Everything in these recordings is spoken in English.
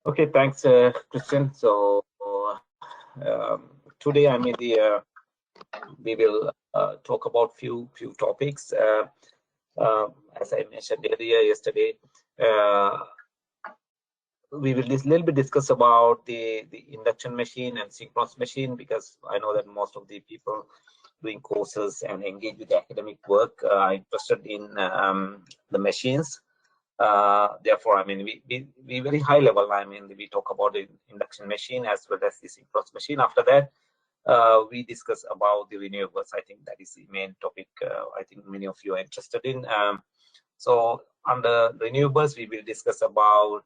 Okay, thanks, Christian. So today, we will talk about few topics. As I mentioned earlier yesterday, we will little bit discuss about the induction machine and synchronous machine, because I know that most of the people doing courses and engage with academic work are interested in the machines. Therefore, we very high level. We talk about the induction machine as well as the synchronous machine. After that, we discuss about the renewables. I think that is the main topic. I think many of you are interested in. So under renewables, we will discuss about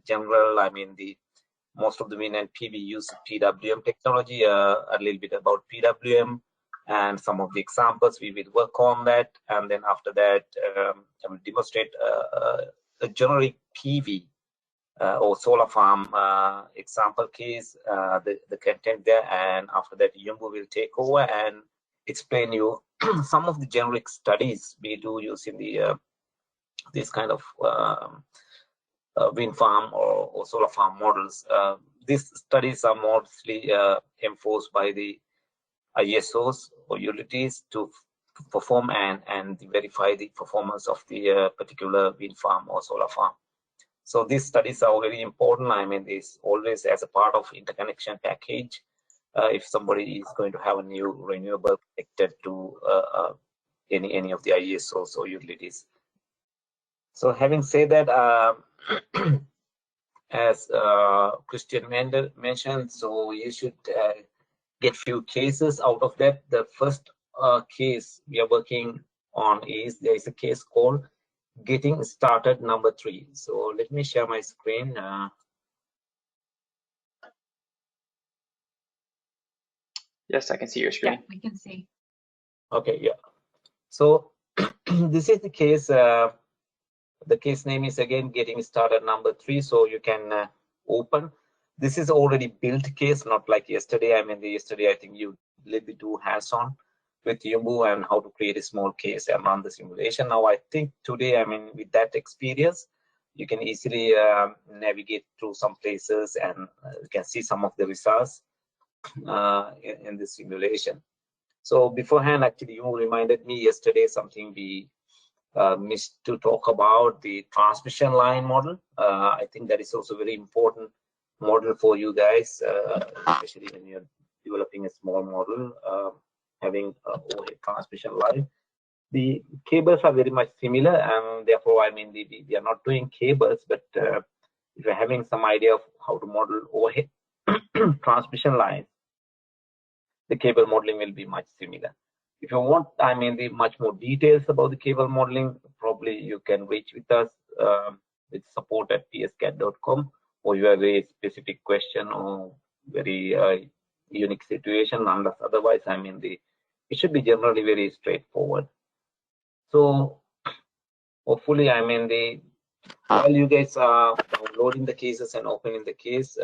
general. The most of the wind and PV use PWM technology. A little bit about PWM and some of the examples. We will work on that, and then after that, I will demonstrate a generic PV or solar farm example case, the content there, and after that Yumbu will take over and explain you some of the generic studies we do using the this kind of wind farm or solar farm models. These studies are mostly enforced by the ISOs or utilities to perform and verify the performance of the particular wind farm or solar farm. So these studies are very important. This always as a part of interconnection package. If somebody is going to have a new renewable connected to any of the ISOs or utilities. So having said that, as Christian mentioned, so you should get few cases out of that. The first case we are working on is there is a case called getting started number 3. So let me share my screen. Yes, I can see your screen. Yeah, we can see. Okay, yeah. So this is the case. The case name is again getting started number 3. So you can open. This is already built case, not like yesterday. Yesterday I think you little bit too hands-on with Yumbu and how to create a small case and run the simulation. Now I think today, with that experience, you can easily navigate through some places and you can see some of the results in the simulation. So beforehand, actually, you reminded me yesterday something we missed to talk about, the transmission line model. I think that is also very important model for you guys, especially when you're developing a small model, having a overhead transmission line. The cables are very much similar, and therefore, we are not doing cables, but if you're having some idea of how to model overhead transmission lines, the cable modeling will be much similar. If you want, the much more details about the cable modeling, probably you can reach with us with support at PSCAD.com, or you have a specific question or very unique situation. Unless otherwise, it should be generally very straightforward. So hopefully, while you guys are downloading the cases and opening the case,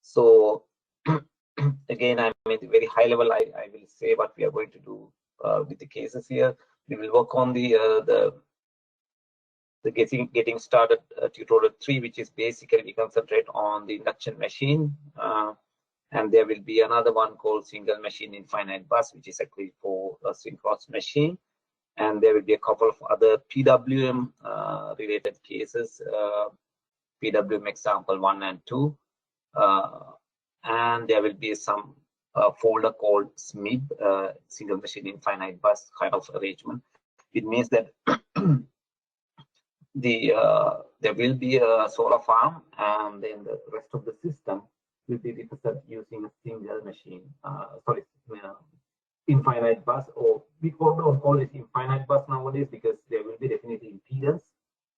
so again, very high level. I will say what we are going to do with the cases here. We will work on the getting started tutorial 3, which is basically we concentrate on the induction machine, and there will be another one called single machine infinite bus, which is actually for a synchronous machine, and there will be a couple of other PWM related cases, PWM example 1 and 2. And there will be some folder called SMIB, single machine infinite bus kind of arrangement. It means that there will be a solar farm, and then the rest of the system will be represented using a single machine. Infinite bus, or we don't call it infinite bus nowadays because there will be definitely impedance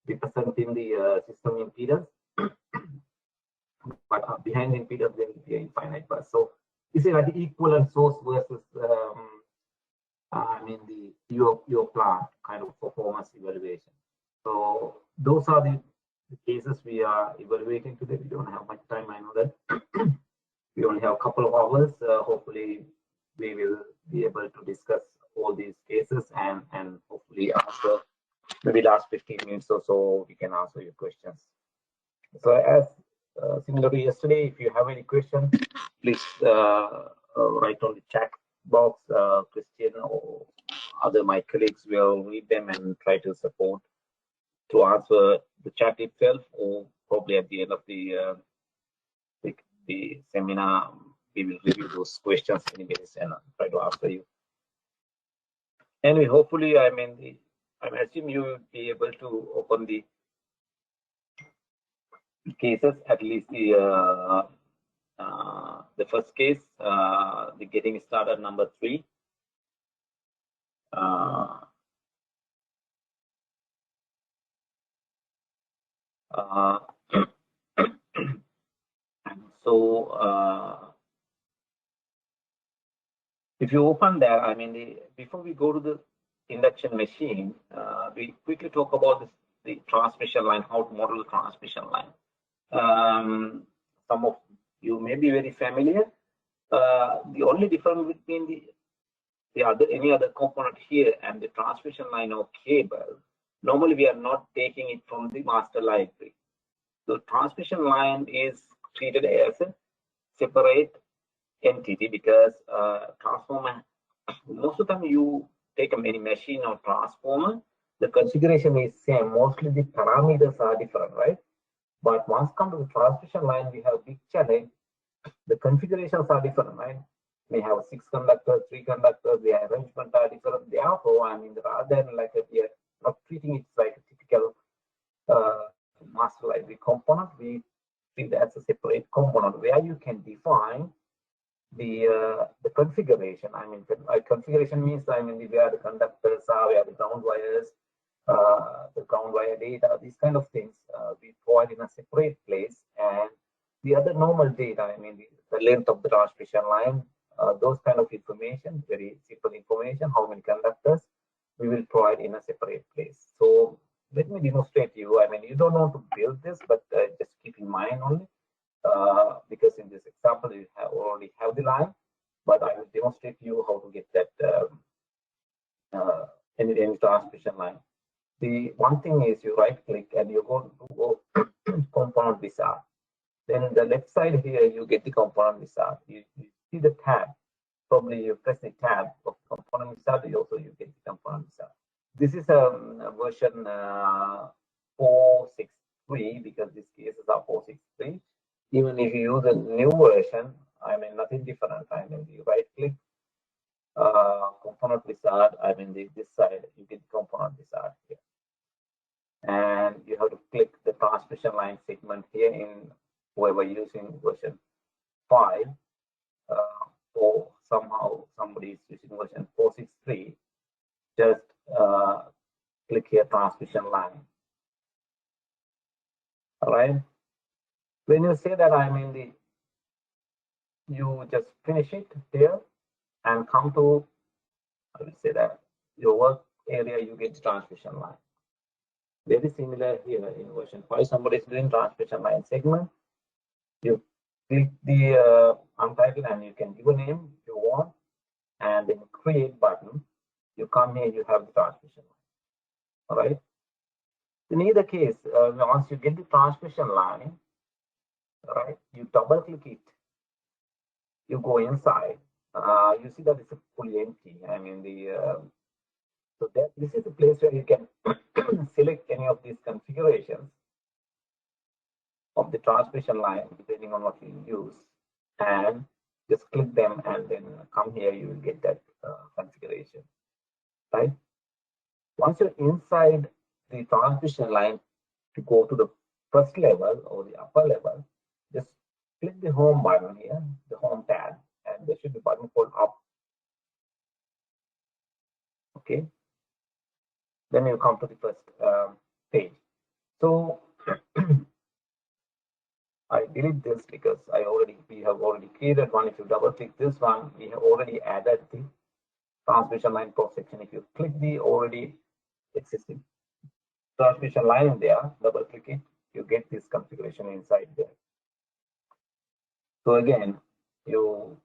representing the system impedance. But behind impedance there will be an infinite bus. So this is like the equivalent source versus your plant kind of performance evaluation. So those are the cases we are evaluating today. We don't have much time, I know that. We only have a couple of hours. Hopefully we will be able to discuss all these cases and hopefully after maybe last 15 minutes or so we can answer your questions. So as similar to yesterday, if you have any question, please write on the chat box. Christian or other my colleagues will read them and try to support to answer the chat itself, or probably at the end of the seminar, we will review those questions anyways and try to answer you. Anyway, hopefully, I assume you will be able to open the cases, at least the first case, the getting started number 3. So if you open there, before we go to the induction machine, we quickly talk about the transmission line, how to model the transmission line. Some of you may be very familiar. The only difference between any other component here and the transmission line or cable, normally we are not taking it from the master library. The transmission line is treated as a separate entity because transformer, most of the time you take any machine or transformer, the configuration is same. Mostly the parameters are different, right? But once come to the transmission line, we have big challenge. The configurations are different, right? We have 6 conductors, 3 conductors, the arrangement are different. Therefore, rather than like we are not treating it like a typical master library component, we treat it as a separate component where you can define the configuration. Configuration means where the conductors are, where the ground wires, the ground wire data, these kind of things we provide in a separate place, and the other normal data, the length of the transmission line, those kind of information, very simple information, how many conductors, we will provide in a separate place. So let me demonstrate you. You don't want to build this, but just keep in mind only, because in this example you already have the line, but I will demonstrate you how to get that any transmission line. The one thing is you right click and you go component wizard. Then the left side here you get the component wizard. You see the tab. Probably you press the tab of component wizard. You get the component wizard. This is a version 463 because these cases are 463. Even if you use a new version, nothing different. You right click component wizard. This side you get component wizard here. And you have to click the transmission line segment here in whoever using version 5, or somehow somebody is using version 463, just click here transmission line. All right. When you say that you just finish it here and come to, I will say that your work area, you get the transmission line. Very similar here in version 5. Somebody is doing transmission line segment. You click the untitled and you can give a name if you want, and then create button. You come here, you have the transmission line. All right. In either case, once you get the transmission line, all right, you double click it. You go inside. You see that it's fully empty. So this is the place where you can select any of these configurations of the transmission line, depending on what you use, and just click them and then come here, you will get that configuration, right? Once you're inside the transmission line, to go to the first level or the upper level, just click the home button here, the home tab, and there should be a button called up. Okay. Then you come to the first page. So I delete this because we have already created one. If you double click this one, we have already added the transmission line cross section. If you click the already existing transmission line there, double click it, you get this configuration inside there. So again, you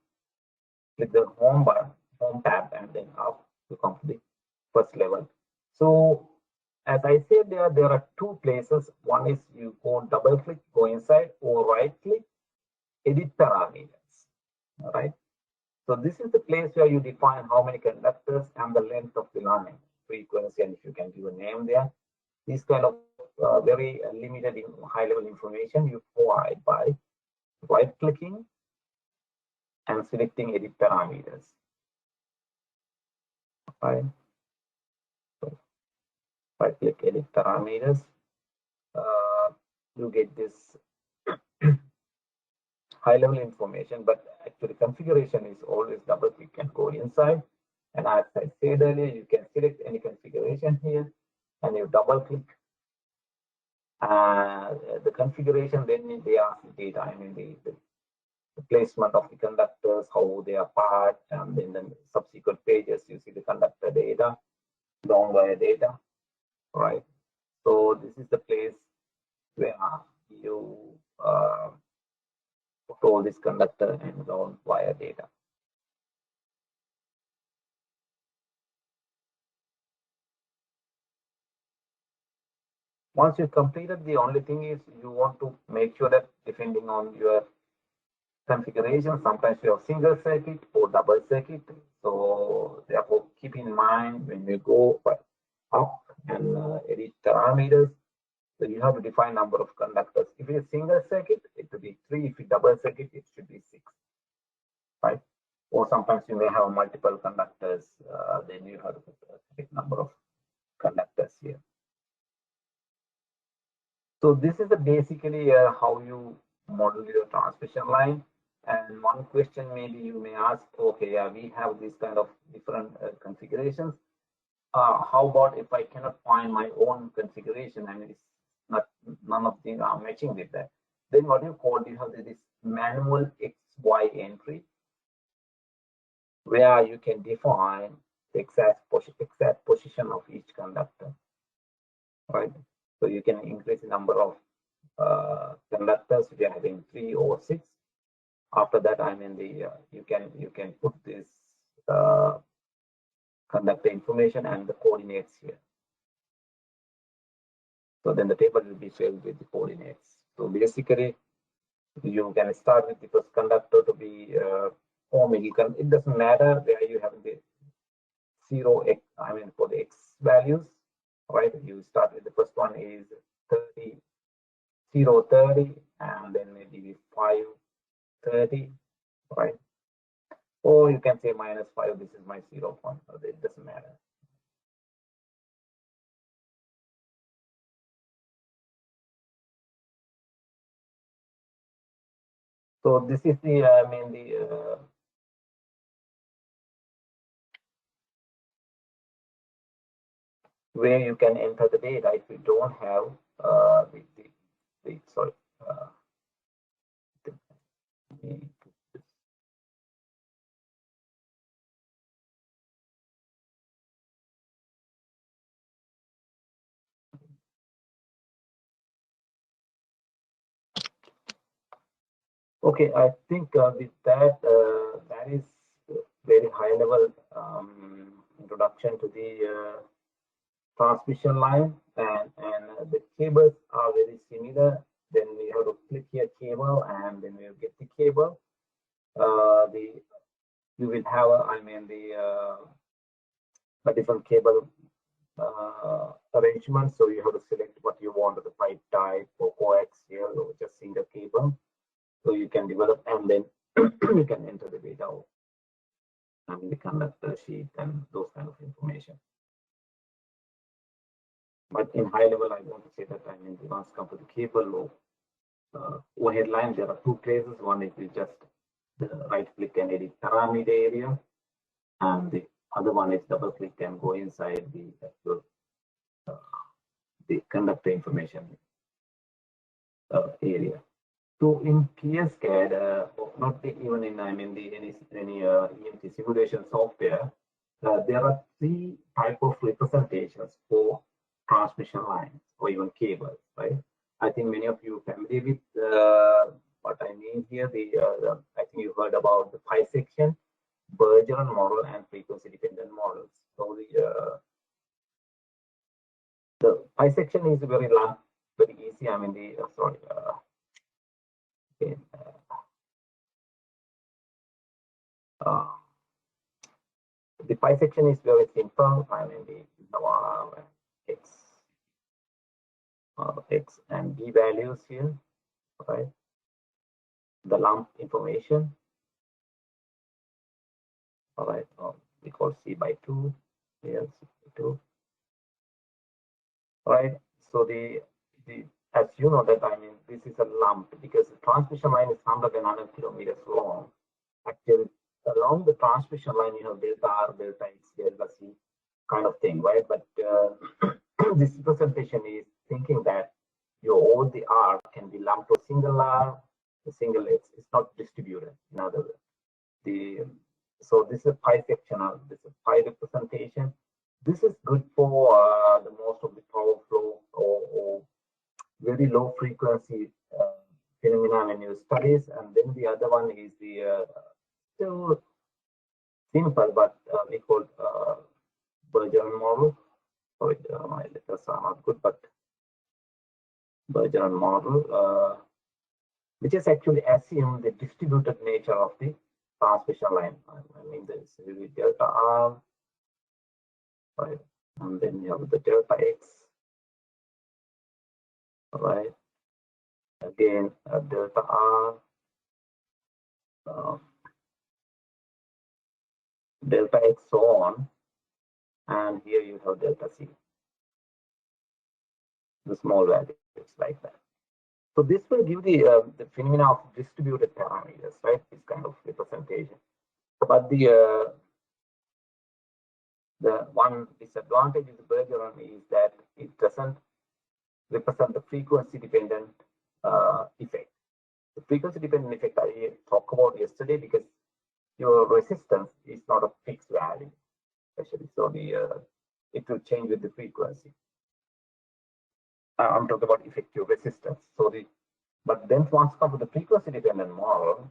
click the home bar, home tab, and then up to come to the first level. So as I said, there are two places. One is you go double click, go inside, or right click, edit parameters. All right. So this is the place where you define how many conductors and the length of the line, frequency, and if you can give a name there. This kind of very limited high-level information you provide by right-clicking and selecting edit parameters. Right. So right-click edit parameters. You get this high-level information, but actually configuration is always double-click and go inside. And as I said earlier, you can select any configuration here, and you double-click the configuration. Then they ask the data. I mean the placement of the conductors, how they are packed, and then the subsequent pages you see the conductor data, long wire data, right? So this is the place where you put all this conductor and long wire data. Once you completed, the only thing is you want to make sure that depending on your configuration, sometimes you have single circuit or double circuit. So therefore, keep in mind when you go up and edit parameters, so you have to define number of conductors. If it's single circuit, it will be 3. If it's double circuit, it should be 6, right? Or sometimes you may have multiple conductors. Then you have to put a specific number of conductors here. So this is basically how you model your transmission line. And one question maybe you may ask, okay, we have this kind of different configurations. How about if I cannot find my own configuration and it's not, none of them are matching with that? Then what you call, you have this manual XY entry, where you can define the exact position of each conductor, right? So you can increase the number of conductors if you're having 3 or 6. After that, I mean you can put this conductor information and the coordinates here. So then the table will be filled with the coordinates. So basically, you can start with the first conductor to be or maybe it doesn't matter where you have the 0x. I mean for the x values, right? You start with the first one is 30, 0, 30, and then maybe 5, 30, right? Or you can say -5. This is my 0 point. It doesn't matter. So this is the where you can enter the data if you don't have sorry. Okay, I think with that, that is very high level introduction to the transmission line, and the cables are very similar. Then we have to click here cable, and then we'll get the cable. You will have the different cable arrangement. So you have to select what you want, the pipe type or coaxial or just single cable. So you can develop, and then you can enter the data, the conductor sheet and those kind of information. But in high level, I want to say that once come to the cable or overhead line, there are two places. One is just the right click and edit parameter area, and the other one is double click and go inside the actual the conductor information area. So in PSCAD, not even in any EMT simulation software, there are 3 type of representations for transmission lines or even cables, right? I think many of you are familiar with what I mean here. I think you heard about the pi section, Bergeron model, and frequency dependent models. So the Bisection is very easy. I mean, the sorry. Okay. The bisection is very simple. I mean, the x and b values here, right? The lump information, all right? We call c by 2 here, c by 2, right? So the as you know that, I mean, this is a lump because the transmission line is 100 kilometers long. Actually, along the transmission line, you have delta R, delta X, delta C kind of thing, right? But this representation is thinking that your all the R can be lumped to a single R, a single X. It's not distributed. In other words, so this is a pi sectional, this is pi representation. This is good for the most of the power flow or very low frequency phenomena when you studies. And then the other one is the still simple, but we call Bergeron model. Sorry, my letters are not good, but Bergeron model, which is actually assume the distributed nature of the transmission line. I mean, there's really delta R, right? And then you have the delta X, right? Again, delta R, delta X, so on. And here you have delta C, the small values like that. So this will give the phenomena of distributed parameters, right? This kind of representation. But the one disadvantage of the Bergeron is that it doesn't represent the frequency dependent effect. The frequency dependent effect I talked about yesterday because your resistance is not a fixed value, especially. So it will change with the frequency. I'm talking about effective resistance. So but then once come to the frequency dependent model,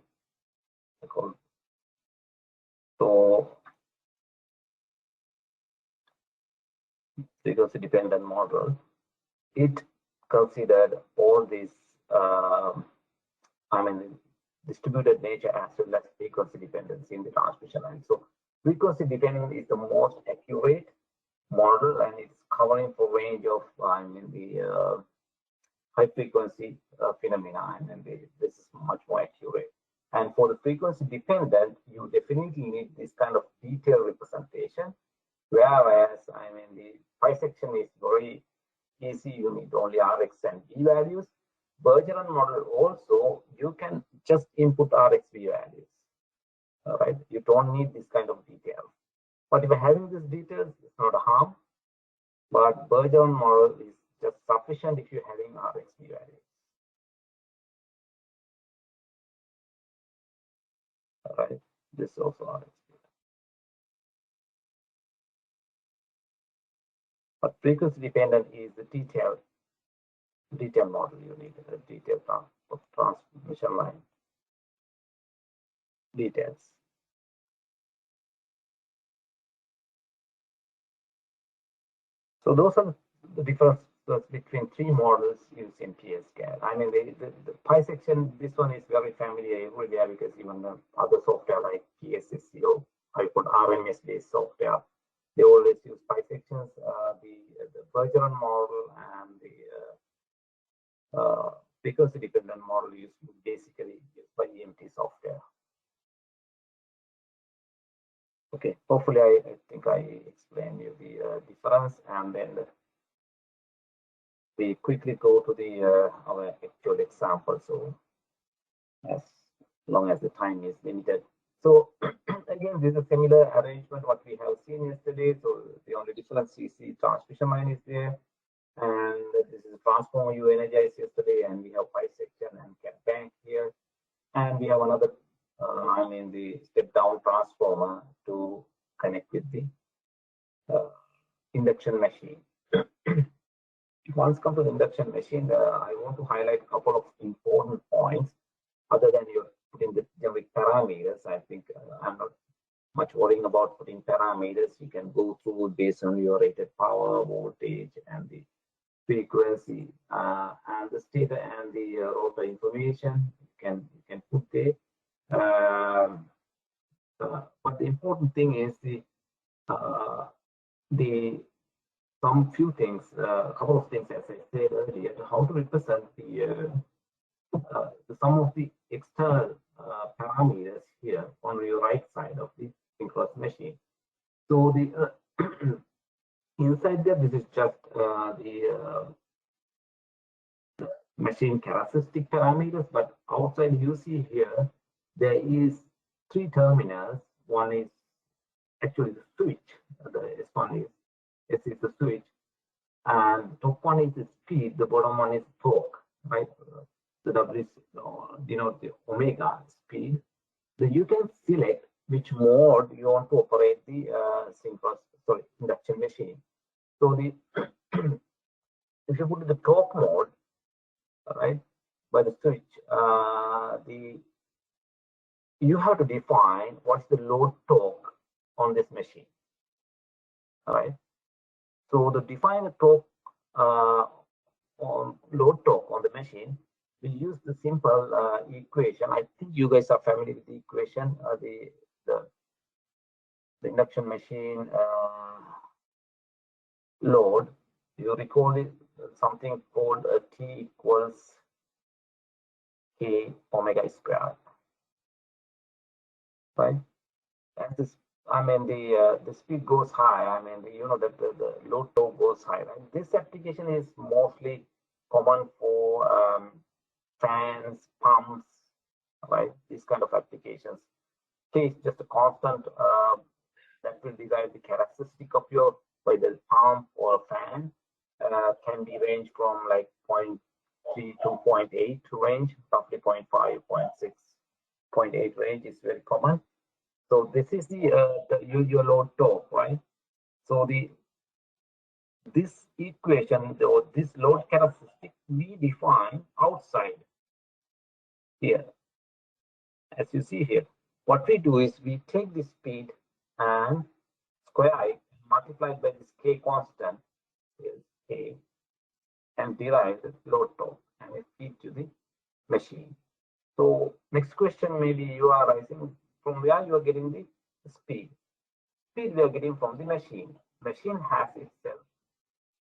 so frequency dependent model, it considered all these I mean distributed nature as well as frequency dependency in the transmission line. So frequency dependent is the most accurate model, and it's covering for range of I mean the high frequency phenomena, and this is much more accurate. And for the frequency dependent, you definitely need this kind of detailed representation. Whereas, I mean, the bisection is very easy. You need only Rx and B values. Bergeron model also, you can just input Rx, B values. All right, you don't need this kind of detail. But if you're having these details, it's not a harm. But Bergeron model is just sufficient if you're having Rx, B values. All right, this is also Rx. But frequency dependent is the detail model. You need a detailed transmission line details. So those are the differences between three models used in PSCAD. I mean, the bisection, this one is very familiar everywhere because even the other software like PSCAD, I put RMS-based software, they always use bisections. The Bergeron model and the frequency dependent model is basically used by EMT software. Okay, hopefully I think I explained you the difference, and then we quickly go to the our actual example. So as long as the time is limited. So again, this is a similar arrangement what we have seen yesterday. So the only difference is the transmission line is there, and this is a transformer you energized yesterday, and we have bisection and cat bank here, and we have another I mean the step down transformer to connect with the induction machine. Once come to the induction machine, I want to highlight a couple of important points other than you putting the generic parameters. I think I'm not much worrying about putting parameters. You can go through based on your rated power, voltage, and the frequency, and the state and the rotor information you can put there. Um, but the important thing is the some few things, a couple of things, as I said earlier, how to represent the some of the external parameters here on your right side of the synchronous machine. So the inside there, this is just the machine characteristic parameters, but outside you see here, there is three terminals. One is actually the switch. The S is the switch, and top one is the speed. The bottom one is torque, right? The W is denote the omega speed. So you can select which mode you want to operate the induction machine. So the if you put the torque mode, right, by the switch, you have to define what's the load torque on this machine. All right. So to define the torque on load torque on the machine, we use the simple equation. I think you guys are familiar with the equation, the induction machine load. You recall it, something called T equals K omega squared, right? And this, I mean, the speed goes high. I mean, you know that the load torque goes high. Right? This application is mostly common for fans, pumps, right? These kind of applications. K is just a constant that will derive the characteristic of your whether pump or fan. Can be range from like 0.3 to 0.8 range, roughly 0.5, 0.6, 0.8 range is very common. So this is your load torque, right? So this equation or this load characteristic we define outside here. As you see here, what we do is we take the speed and square it, multiplied by this K constant, is K, and derive the load torque and feed to the machine. So next question, maybe you are rising from where you are getting the speed. Speed we are getting from the machine. Machine has itself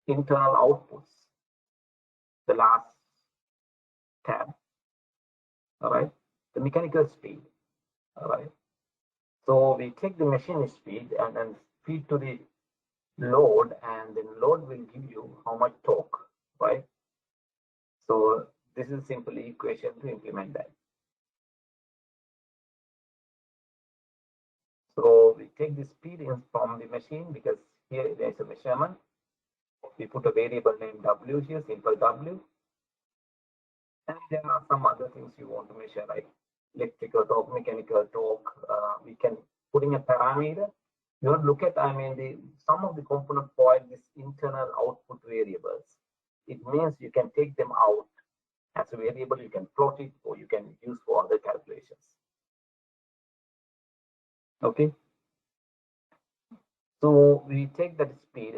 internal outputs. The last tab, all right, the mechanical speed, all right. So we take the machine speed and then feed to the load, and then load will give you how much torque, right? So this is a simple equation to implement that. So we take the speed in from the machine because here there is a measurement. We put a variable named W here, simple W. And there are some other things you want to measure, like electrical torque, mechanical torque. We can put in a parameter. You want to look at, I mean, some of the component provide this internal output variables. It means you can take them out as a variable, you can plot it, or you can use for other calculations. Okay. So we take that speed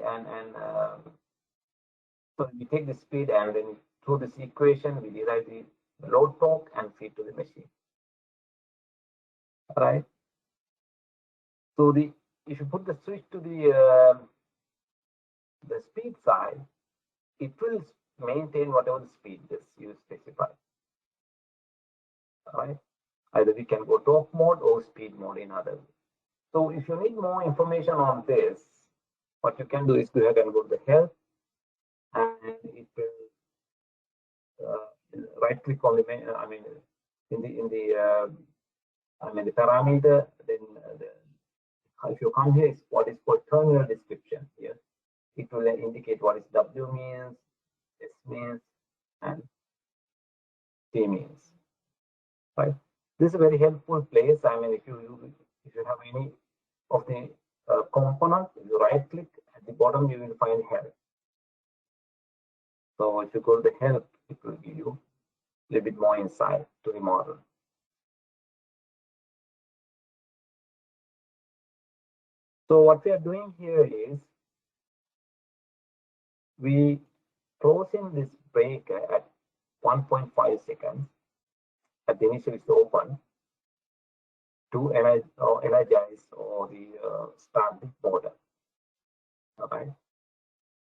so we take the speed and then through this equation we derive the load torque and feed to the machine. All right. So if you put the switch to the speed side, it will maintain whatever the speed is you specify. All right. Either we can go torque mode or speed mode in other. So if you need more information on this, what you can do is go ahead and go to the help, and it will right click on the the parameter. Then if you come here, is what is called terminal description here. It will indicate what is W means, S means, and T means. Right. This is a very helpful place. I mean, if you have any of the component, you right click at the bottom, you will find help. So if you go to the help, it will give you a little bit more insight to the model. So what we are doing here is we closing this breaker at 1.5 seconds at the initial is open to energize or the start the motor. Okay,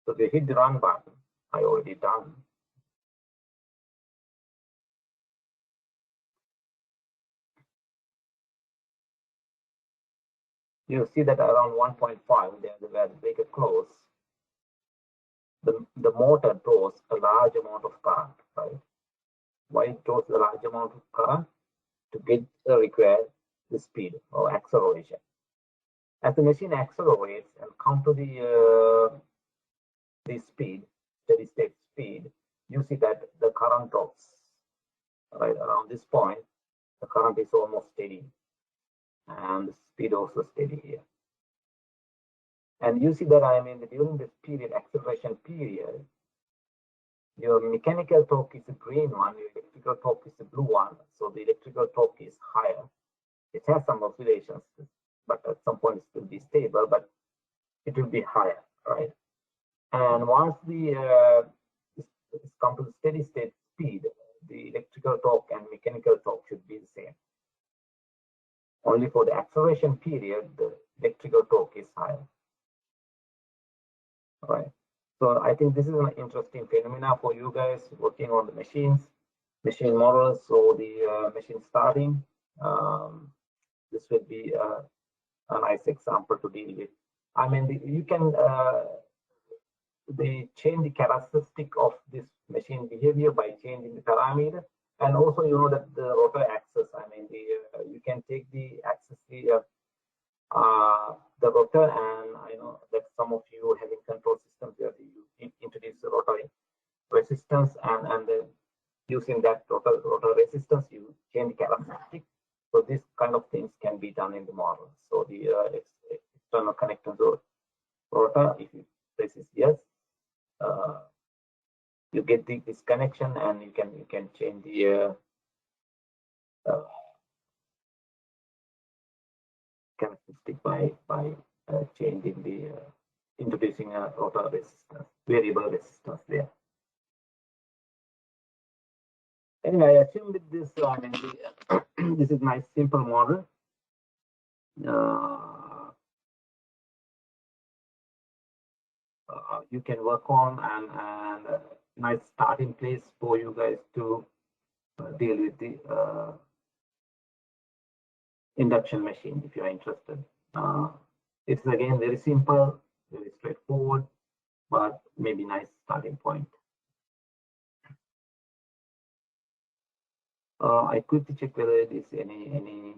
so they hit the run button. I already done. You see that around 1.5, where the breaker close, the motor draws a large amount of current, right? Why it draws a large amount of current? To get the required the speed or acceleration. As the machine accelerates and come to the speed, steady state speed, you see that the current drops. Right around this point, the current is almost steady, and the speed also steady here. And you see that during this period, acceleration period, your mechanical torque is the green one, your electrical torque is the blue one. So the electrical torque is higher. It has some oscillations, but at some point it will be stable, but it will be higher, right? And once the it's come to the steady state speed, the electrical torque and mechanical torque should be the same. Only for the acceleration period, the electrical torque is higher. All right. So I think this is an interesting phenomena for you guys working on the machines, machine models, or the machine starting. This will be a nice example to deal with. You can change the characteristic of this machine behavior by changing the parameter, and also you know that the rotor axis. You can take the axis the rotor, and I know that some of you having control systems where you introduce the rotor resistance, and then using that rotor resistance, you change the characteristic. So these kind of things can be done in the model. So the external connectors or rotor, if you press yes, you get this connection, and you can change the characteristic by changing the introducing a rotor resistance, variable resistance there. Anyway, I assume that this this is nice simple model. You can work on, and nice starting place for you guys to deal with the induction machine if you are interested. It's again very simple, very straightforward, but maybe nice starting point. I quickly check whether there is any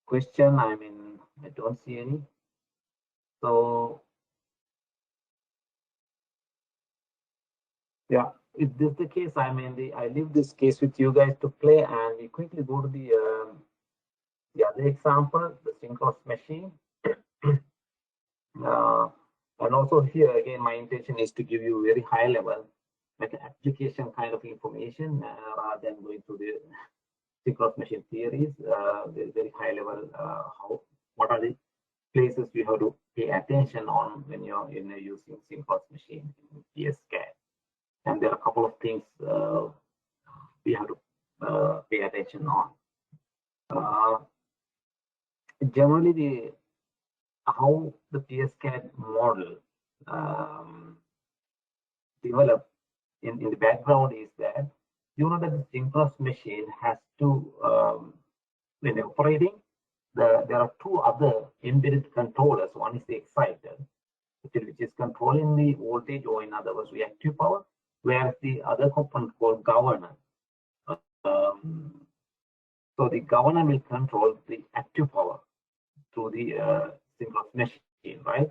question. I don't see any. So yeah, if this is the case, I leave this case with you guys to play, and we quickly go to the other example, the synchronous machine. And also here again, my intention is to give you very high level, like application kind of information, rather than going to the synchronous machine theories. Very high level, what are the places you have to pay attention on when you're using synchronous machine in PSCAD. And there are a couple of things we have to pay attention on. Generally, how the PSCAD model developed in the background is that you know that the synchronous machine has to, when operating, there are two other embedded controllers. One is the exciter, which is controlling the voltage, or in other words, reactive power, whereas the other component called governor. So the governor will control the active power through the synchronous machine, right?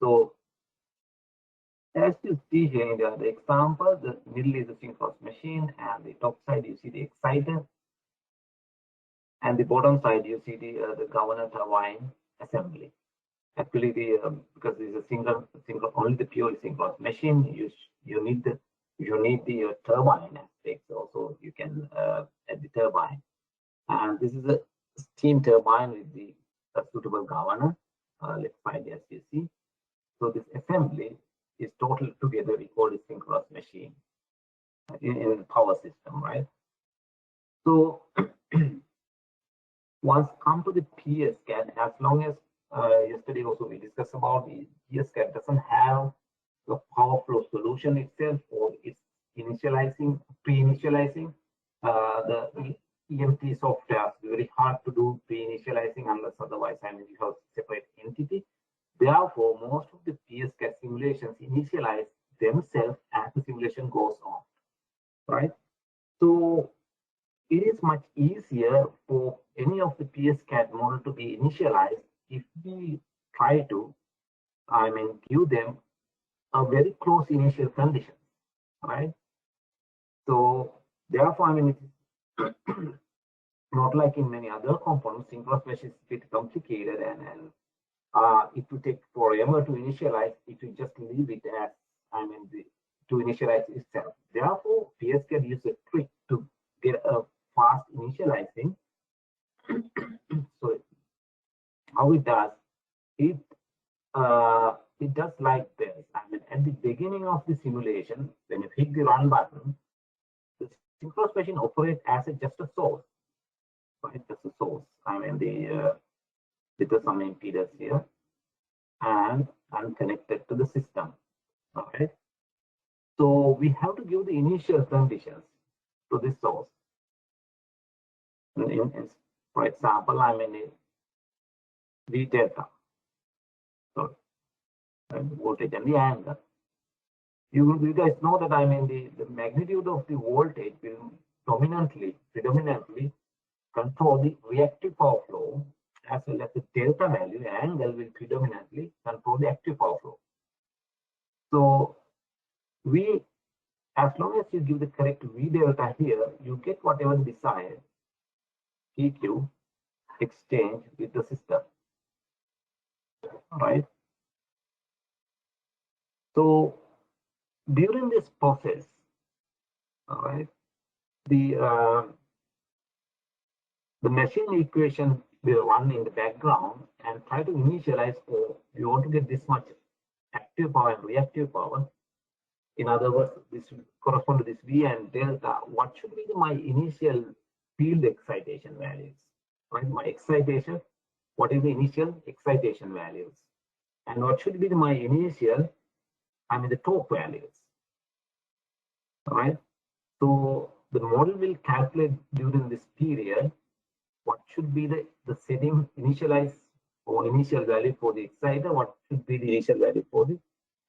So as you see here in the example, the middle is the synchronous machine, and the top side you see the exciter, and the bottom side you see the governor turbine assembly. Actually, because this is a single only the pure synchronous machine, you need the turbine aspects also. You can add the turbine, and this is a steam turbine with the suitable governor. Let's find as you see. So this assembly is total together we call it synchronous machine in the power system, right? So once come to the PSCAD, as long as yesterday also we discussed about the PSCAD doesn't have the power flow solution itself, or it's pre-initializing the EMT software. It's very hard to do pre-initializing unless otherwise, I mean, you have separate entity. Therefore, most of the PSCAD simulations initialize themselves as the simulation goes on, right? So it is much easier for any of the PSCAD model to be initialized if we try to, I mean, give them a very close initial condition, right? So therefore, I mean, it is not like in many other components. Synchronous machine is a bit complicated, and it will take forever to initialize. It will just leave it as, I mean, to initialize itself. Therefore, PSCAD uses a trick to get a fast initializing. So how it does, it does like this. I mean, at the beginning of the simulation, when you hit the run button, the synchronous machine operates as just a source, right? Just a source. I mean, with some impedance here, and connected to the system. All right. So we have to give the initial conditions to this source. For example, I mean, V delta, so voltage and the angle. You guys know that, I mean, the magnitude of the voltage will predominantly control the reactive power flow, as well as the delta value angle will predominantly control the active power flow. So as long as you give the correct V delta here, you get whatever desired PQ exchange with the system. All right. So during this process, all right, the machine equation will run in the background and try to initialize, or you want to get this much active power and reactive power. In other words, this correspond to this V and delta. What should be my initial field excitation values? Right, my excitation. What is the initial excitation values? And what should be my initial, I mean, the torque values? All right. So the model will calculate during this period what should be the setting initialize or initial value for the exciter, what should be the initial value for the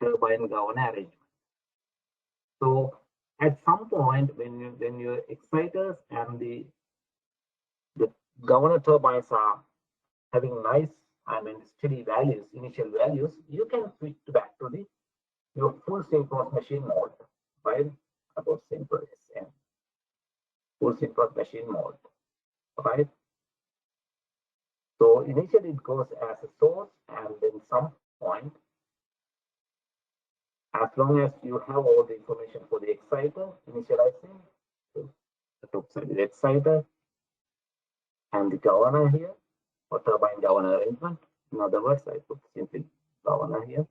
turbine governor arrangement. So at some point, when your exciters and the governor turbines are having nice, I mean, steady values, initial values, you can switch back to your full synchronous machine mode, right? About synchronous and full synchronous machine mode, right? So initially it goes as a source, and then some point, as long as you have all the information for the exciter initializing, so the top side is exciter and the governor here, or turbine governor arrangement. In other words, I put simply governor here.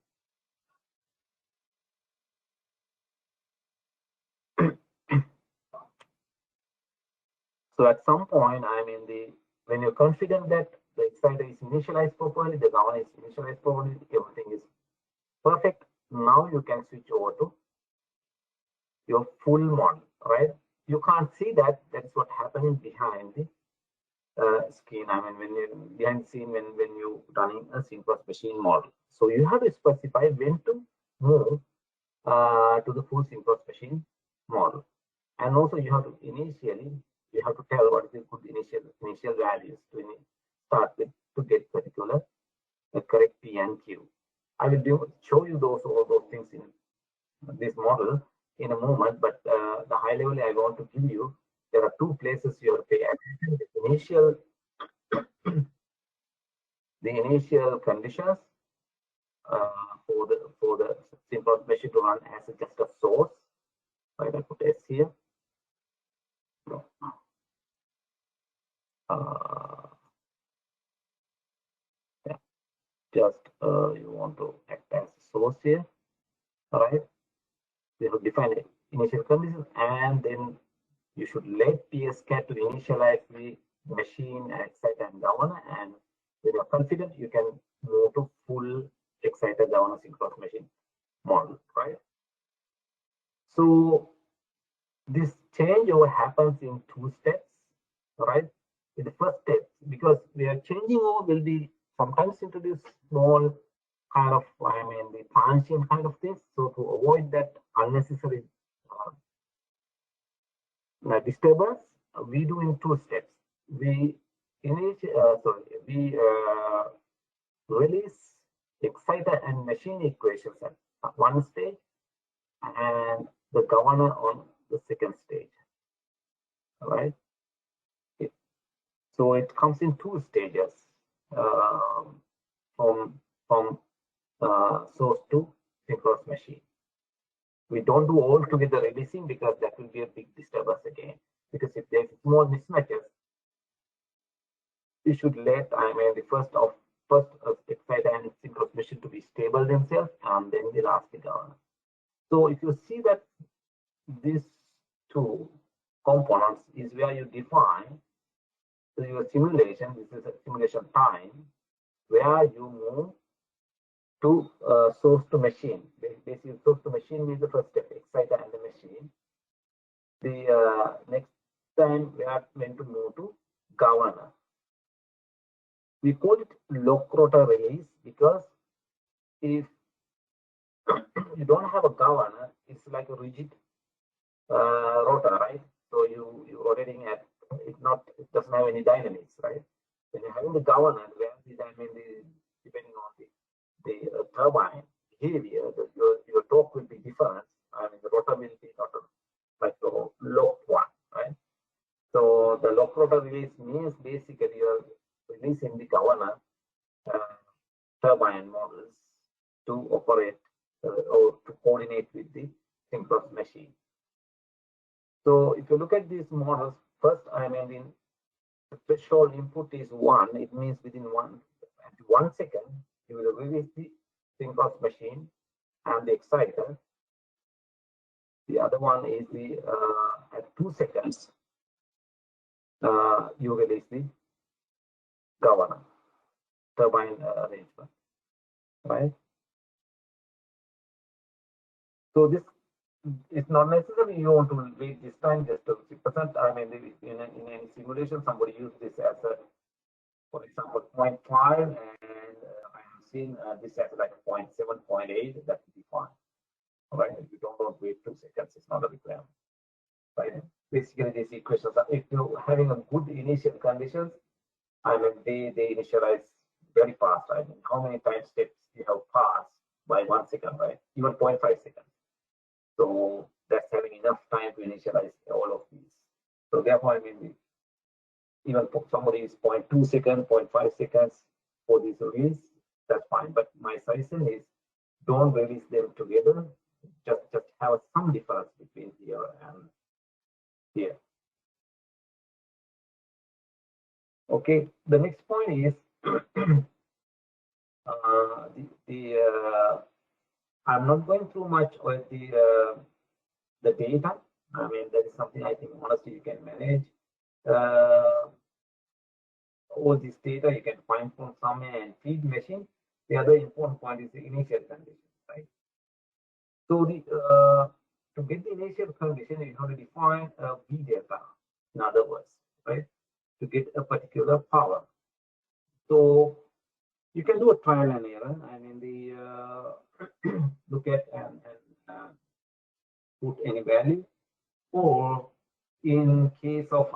So at some point, I mean, when you configure that the exciter is initialized properly, the governor is initialized properly, everything is perfect. Now you can switch over to your full model, right? You can't see that. That's what happening behind the screen. I mean, when you behind the scene when you running a synchronous machine model. So you have to specify when to move to the full synchronous machine model, and also you have to tell what is the good initial values to start with to get particular correct P and Q. I will show you all those things in this model in a moment, but the high level I want to give you, there are two places you have to pay attention: the initial conditions for the synchronous machine to run as just a source. Right, I put S here. Yeah, just you want to act as a source here. right? We have defined initial conditions, and then you should let PSCAD to initialize the machine, exciter, and governor. And when you're confident, you can move to full exciter governor synchronous machine model, right? So this changeover happens in two steps, right? In the first step, because we are changing over, will be sometimes introduce small kind of, the transient kind of things. So to avoid that unnecessary disturbance, we do in two steps. We release exciter and machine equations at one stage, and the governor on the second stage, right? So it comes in two stages, um, from source to synchronous machine. We don't do all together releasing because that will be a big disturbance again. Because if there's small mismatches, we should let the first exciter and synchronous machine to be stable themselves, and then the last governor. So if you see that these two components is where you define your simulation. This is a simulation time where you move to source to machine. Basically, source to machine means the first step, exciter and the machine. The next time we are going to move to governor. We call it lock rotor release because if you don't have a governor, it's like a rigid rotor, right? So you rotating at it doesn't have any dynamics, right? When you're having the governor, where the depending on the turbine behavior, your torque will be different. The rotor will be not like the locked one, right? So the lock rotor release means basically you're releasing the governor turbine models to operate or to coordinate with the synchronous machine. So if you look at these models, first, the threshold input is 1. It means within 1 second, you will release the synchronous machine and the exciter. The other one is the at 2 seconds, you release the governor turbine arrangement, right? So this it's not necessarily you want to wait this time just to 6%. In any simulation, somebody used this as a, for example, 0.5, and I have seen this as like 0.7, 0.8. That would be fine. All right, if you don't wait 2 seconds, it's not a requirement. Right? Basically, these equations are, if you're having a good initial conditions, they initialize very fast. How many time steps you have passed by 1 second, right? Even 0.5 seconds. So that's having enough time to initialize all of these. So therefore, even somebody is 0.2 seconds, 0.5 seconds for this release, that's fine. But my suggestion is don't release them together. Just have some difference between here and here. Okay. The next point is I'm not going through much with the data. That is something I think honestly you can manage. All this data you can find from somewhere and feed machine. The other important point is the initial condition, right? So to get the initial condition, you have to define a V delta, in other words, right? To get a particular power. So you can do a trial and error. Look at and put any value, or in case of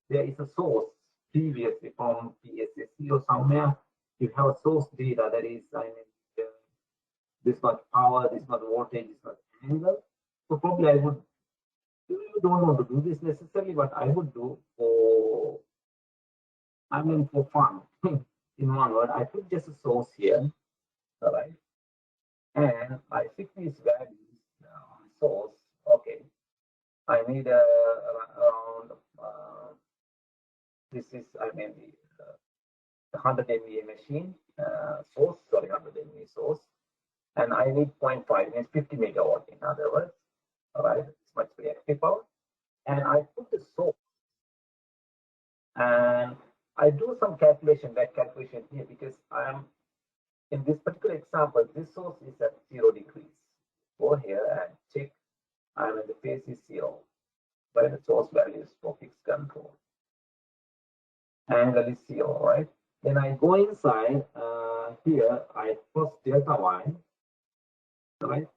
there is a source previously from PSCAD or somewhere, you have a source data that is this much power, this much voltage, this much angle. So probably I would, you don't want to do this necessarily, but I would do for for fun. In one word, I put just a source here, all right, and I fix these values on source. Okay, I need around this is the 100 MVA machine source, sorry, 100 MVA source. and I need 0.5, means 50 megawatt in other words. All right, it's much reactive power. And I put the source and I do some calculation, that calculation here, because I am in this particular example, this source is at 0 degrees. Go here and check, and the phase is 0, where the source value is for fixed control. Angle is 0, right? Then I go inside here, I first delta wine, right?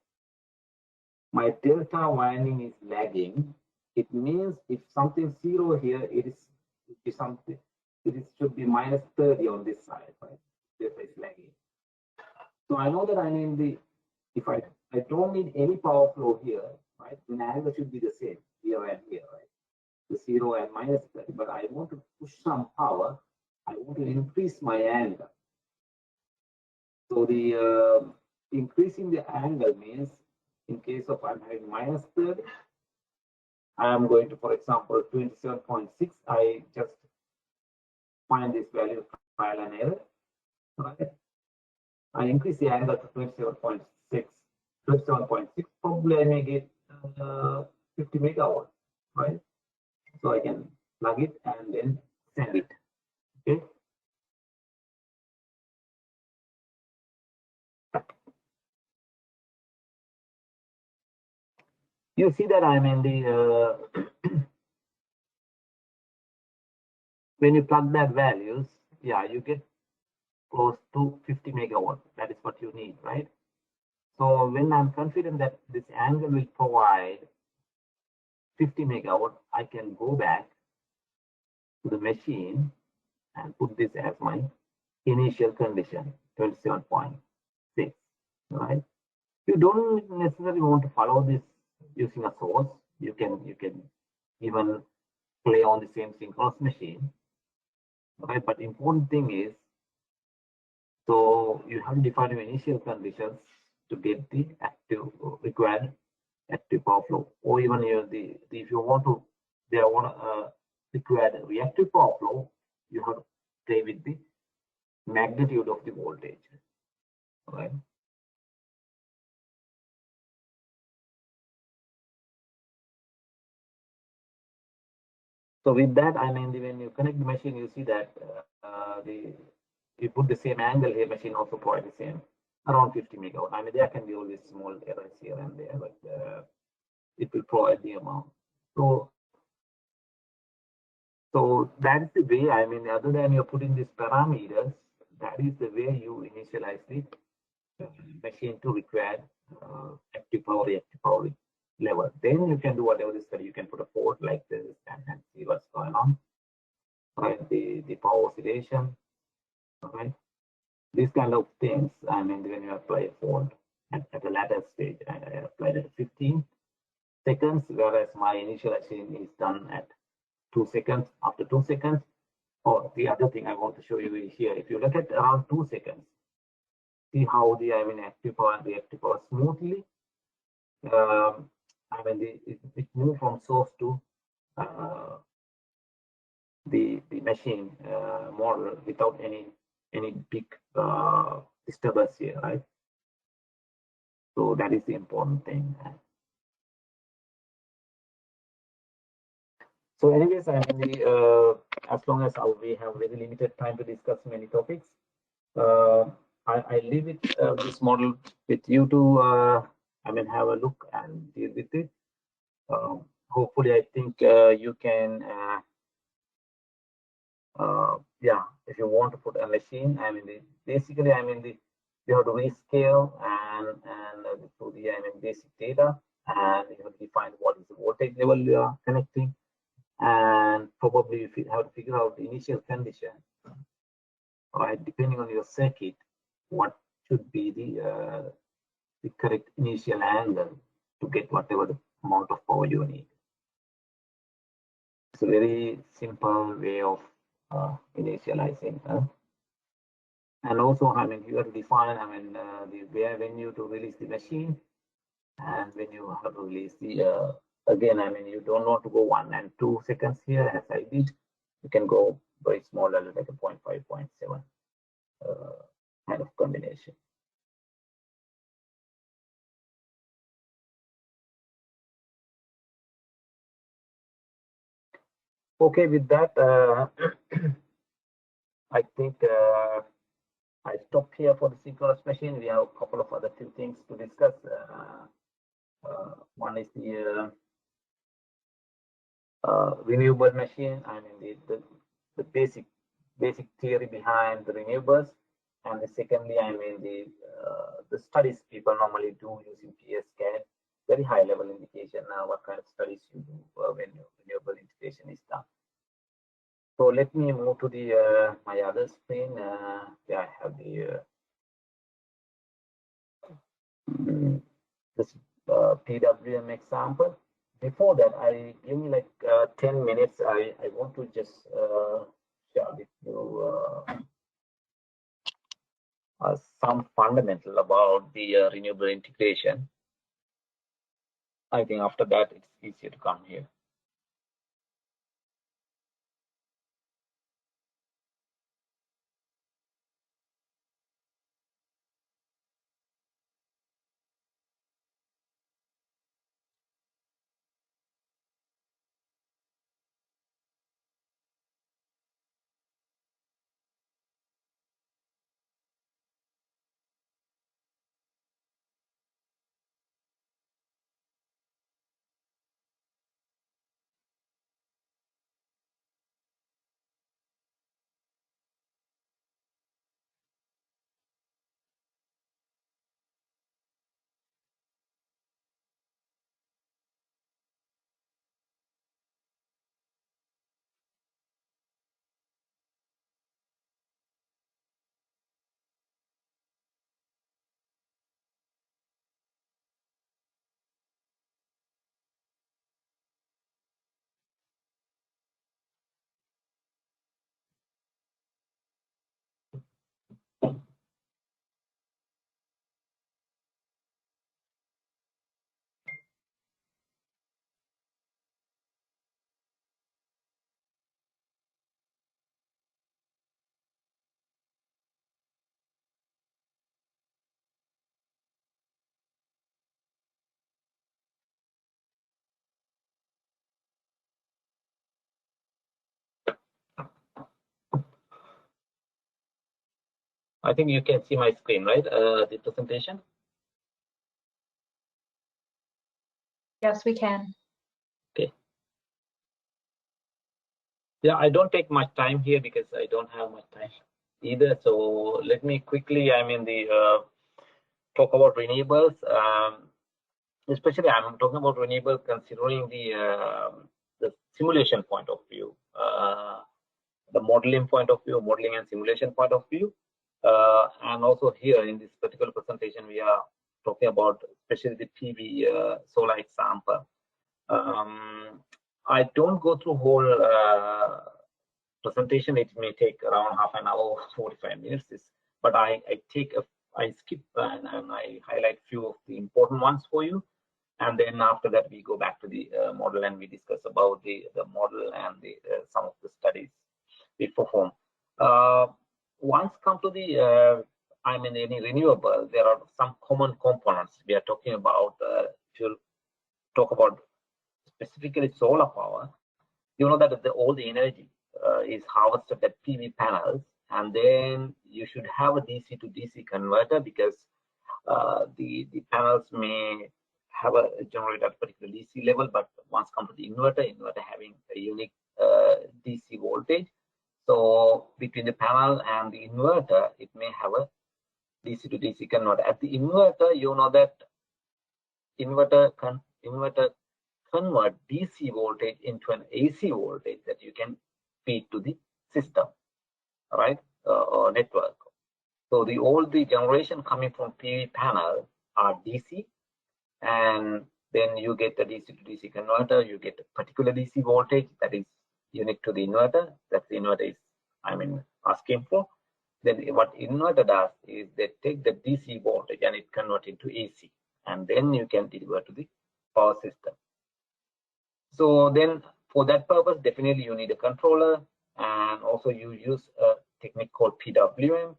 My delta winding is lagging. It means if something 0 here, it is something, should be minus 30 on this side, right? Delta is lagging. So I know that I mean if I don't need any power flow here, right? Then angle should be the same here and here, right? The 0 and minus 30, but I want to push some power. I want to increase my angle. So the increasing the angle means in case of I'm having minus 30, I am going to, for example, 27.6. I just find this value, trial and error, right? I increase the angle to 27.6. 27.6, probably I may get 50 megawatt, right? So I can plug it and then send it. Okay. You see that I'm in the when you plug that values, yeah, you get close to 50 megawatt. That is what you need, right? So when I'm confident that this angle will provide 50 megawatt, I can go back to the machine and put this as my initial condition, 27.6, right? You don't necessarily want to follow this using a source. You can even play on the same synchronous machine, right? But important thing is, so you have to define your initial conditions to get the active required active power flow, or even if you want to required reactive power flow, you have to play with the magnitude of the voltage, right? So with that, I mean, when you connect the machine, you see that you put the same angle here, machine also provide the same around 50 megawatt. I mean, there can be always small errors here and there, but it will provide the amount. So that is the way, I mean, other than you're putting these parameters, that is the way you initialize the machine to require active power, reactive power level. Then you can do whatever this study. You can put a port like this and see what's going on. Right, the power oscillation, right? These kind of things. I mean, when you apply a fault at the latter stage, I applied at 15 seconds, whereas my initialization is done at 2 seconds. After 2 seconds, or the other thing I want to show you is here. If you look at around 2 seconds, see how the active power and reactive power smoothly. It moved from source to the machine model without any big disturbance here, right? So that is the important thing. So anyways, I mean, as long as we have very limited time to discuss many topics, I leave it this model with you to have a look and deal with it. Hopefully, I think you can if you want to put a machine, basically you have to rescale and to the basic data, and you have to define what is the voltage level you are connecting, and probably you have to figure out the initial condition, right? Depending on your circuit, what should be the correct initial angle to get whatever the amount of power you need. It's a very simple way of initializing. And also, you have to define, the venue to release the machine, and when you have to release the, again, you don't want to go 1 and 2 seconds here, as I did. You can go very small, like a 0.5, 0.7 kind of combination. Okay, with that, I think I stop here for the synchronous machine. We have a couple of other few things to discuss. One is the renewable machine. I mean the basic theory behind the renewables, and the secondly, I mean the studies people normally do using PSCAD, very high level indication. What kind of studies you do when renewable integration is done. So let me move to the my other screen. Yeah, I have the this PWM example. Before that, I give me like 10 minutes. I want to just share with you some fundamental about the renewable integration. I think after that, it's easier to come here. I think you can see my screen, right? The presentation. Yes, we can. Okay. Yeah, I don't take much time here because I don't have much time either. So let me quickly, I mean, talk about renewables. Especially, I'm talking about renewable considering the simulation point of view, the modeling point of view, modeling and simulation point of view, and also here in this particular presentation, we are talking about especially the PV solar example. I don't go through whole presentation. It may take around half an hour, 45 minutes. But I skip and I highlight few of the important ones for you. And then after that, we go back to the model and we discuss about the model and some of the studies we perform. Once come to the, I mean, any renewable, there are some common components we are talking about. If you talk about specifically solar power, you know that all the energy is harvested at PV panels, and then you should have a DC to DC converter because the panels may have a generate at particular DC level, but once come to the inverter having a unique DC voltage. So between the panel and the inverter, it may have a DC to DC converter. At the inverter, you know that inverter convert DC voltage into an AC voltage that you can feed to the system, right, or network. So all the generation coming from PV panel are DC, and then you get the DC to DC converter. You get a particular DC voltage that is unique to the inverter. That the inverter is, I mean, asking for. Then what inverter does is they take the DC voltage and it convert into AC, and then you can deliver to the power system. So then for that purpose, definitely you need a controller, and also you use a technique called PWM.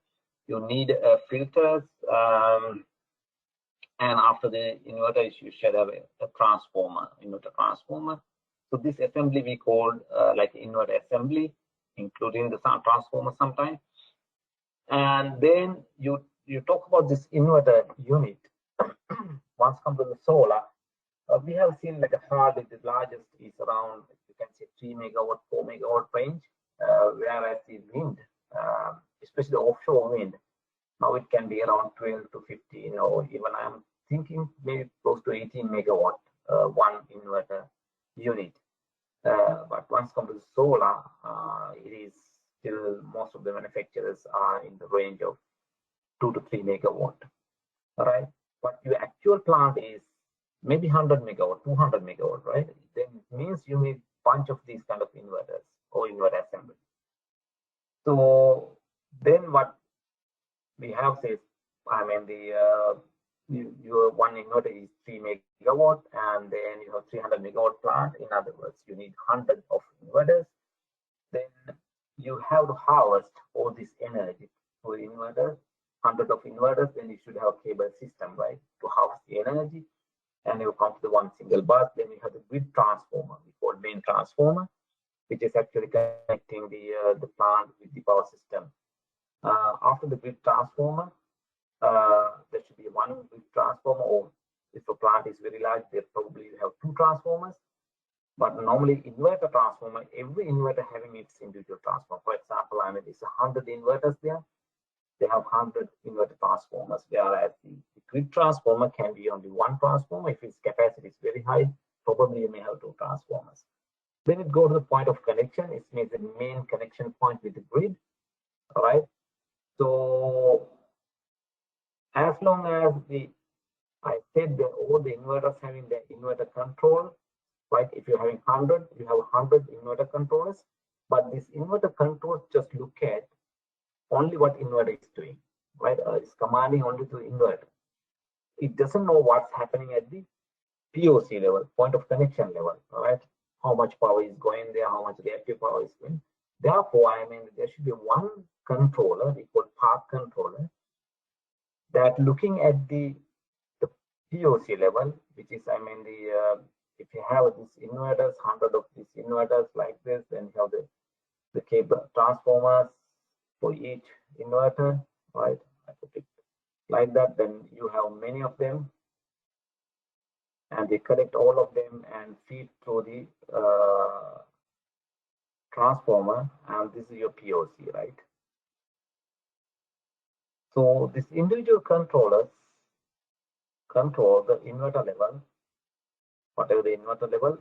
You need filters, and after the inverter, you should have a transformer, inverter transformer. So this assembly we called like inverter assembly, including the transformer sometimes. And then you talk about this inverter unit. Once come to the solar, we have seen like a hardly the largest is around, you can say 3 megawatt, 4 megawatt range, whereas the wind, especially the offshore wind, now it can be around 12 to 15, or even I'm thinking maybe close to 18 megawatt, one inverter unit. But once come to the solar, it is still most of the manufacturers are in the range of 2 to 3 megawatt, right? But your actual plant is maybe 100 megawatt, 200 megawatt, right? Then it means you need bunch of these kind of inverters or inverter assembly. So then what we have says, I mean, your one inverter is 3 megawatt, and then you have 300 megawatt plant. In other words, you need 100 of inverters. Then you have to harvest all this energy for inverters, 100 of inverters. Then you should have a cable system, right, to harvest the energy. And you come to the one single bus. Then you have the grid transformer, we call main transformer, which is actually connecting the plant with the power system. After the grid transformer, there should be one grid transformer, or if a plant is very large, they probably have 2 transformers. But normally inverter transformer, every inverter having its individual transformer. For example, I mean, it's 100 inverters there. They have 100 inverter transformers, whereas the grid transformer can be only 1 transformer. If its capacity is very high, probably you may have 2 transformers. Then it goes to the point of connection. It means the main connection point with the grid. All right. So as long as I said that all the inverters having the inverter control, right? If you're having 100, you have 100 inverter controllers, but this inverter control just look at only what inverter is doing, right? It's commanding only to inverter. It doesn't know what's happening at the POC level, point of connection level, right? How much power is going there, how much reactive power is going. Therefore, I mean, there should be one controller, we call path controller, that looking at the POC level, which is, I mean, if you have these inverters, 100 of these inverters like this, then you have the cable transformers for each inverter, right? I put it like that, then you have many of them, and they collect all of them and feed through the transformer, and this is your POC, right? So this individual controllers control the inverter level, whatever the inverter level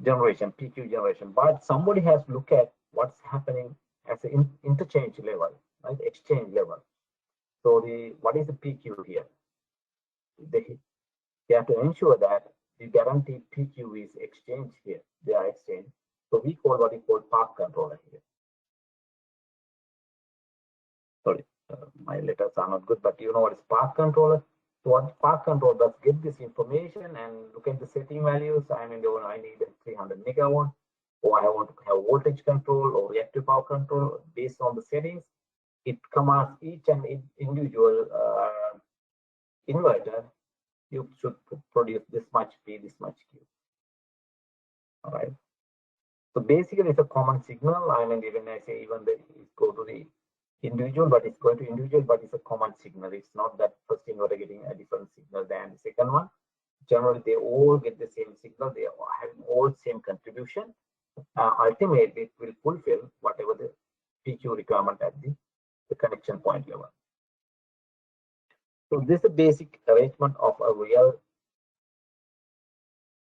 generation, PQ generation, but somebody has to look at what's happening as an interchange level, right? Exchange level. So what is the PQ here? They have to ensure that the guaranteed PQ is exchanged here. They are exchanged. So we call what we call path controller here. Sorry, my letters are not good, but you know what is path controller? So what path controller does, get this information and look at the setting values. I mean, I need 300 megawatt, or I want to have voltage control or reactive power control based on the settings. It commands each and individual inverter. You should produce this much P, this much Q. All right. So basically, it's a common signal. I mean, even I say even it go to the individual, but it's going to individual, but it's a common signal. It's not that first inverter getting a different signal than the second one. Generally, they all get the same signal. They are having all same contribution. Ultimately, it will fulfill whatever the PQ requirement at the connection point level. So this is a basic arrangement of a real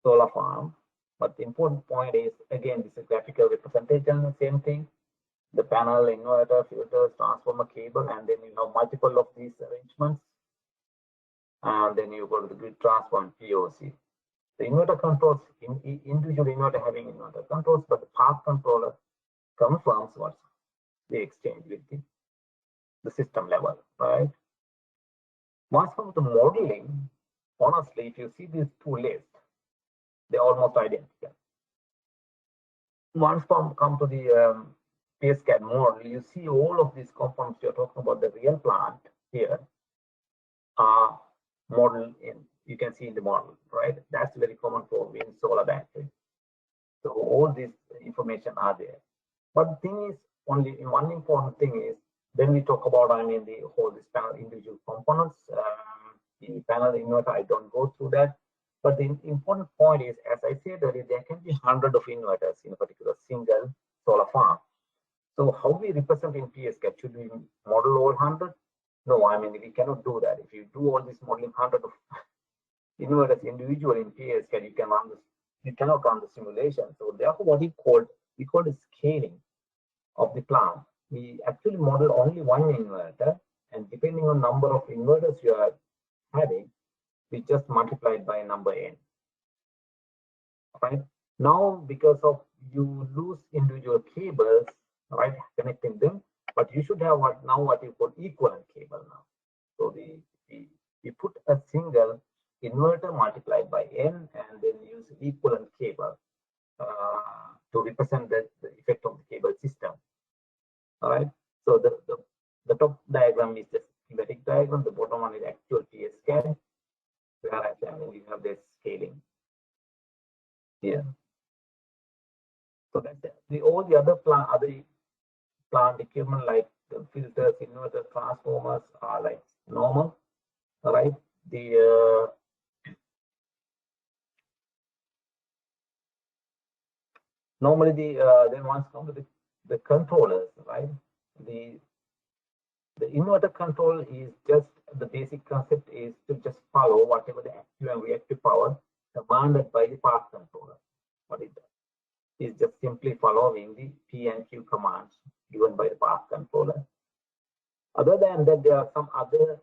solar farm. But the important point is, again, this is graphical representation, same thing. The panel, inverter, filters, transformer, cable, and then you have multiple of these arrangements. And then you go to the grid transformer POC. The inverter controls, individual inverter having inverter controls, but the path controller confirms what's the exchange with the system level, right? Once from the modeling, honestly, if you see these two lists, they're almost identical. Once from come to the PSCAD model, you see all of these components you're talking about, the real plant here are modeled you can see in the model, right? That's very common for wind, solar battery. So all this information are there. But the thing is, only one important thing is, when we talk about, I mean, the whole this panel individual components, the panel inverter, I don't go through that. But the important point is, as I said earlier, there can be hundreds of inverters in a particular single solar farm. So how we represent in PSCAD? Should we model all 100? No, I mean, we cannot do that. If you do all this modeling 100 of inverters individually in PSCAD, you cannot run the simulation. So therefore, what we call the scaling of the plant. We actually model only one inverter, and depending on number of inverters you are having, we just multiply it by number n. Right now, because of you lose individual cables, right, connecting them, but you should have what you call equivalent cable now. So we put a single inverter multiplied by n, and then use equivalent cable to represent the effect of the cable system. All right. So the top diagram is just schematic diagram. The bottom one is actual PSCAD, whereas you have this scaling here. So that's all the other plant equipment like the filters, inverter, transformers are like normal. All right. Normally then once come to the controllers, right? The inverter control is just the basic concept is to just follow whatever the active and reactive power commanded by the path controller. What it does is just simply following the P and Q commands given by the path controller. Other than that, there are some other,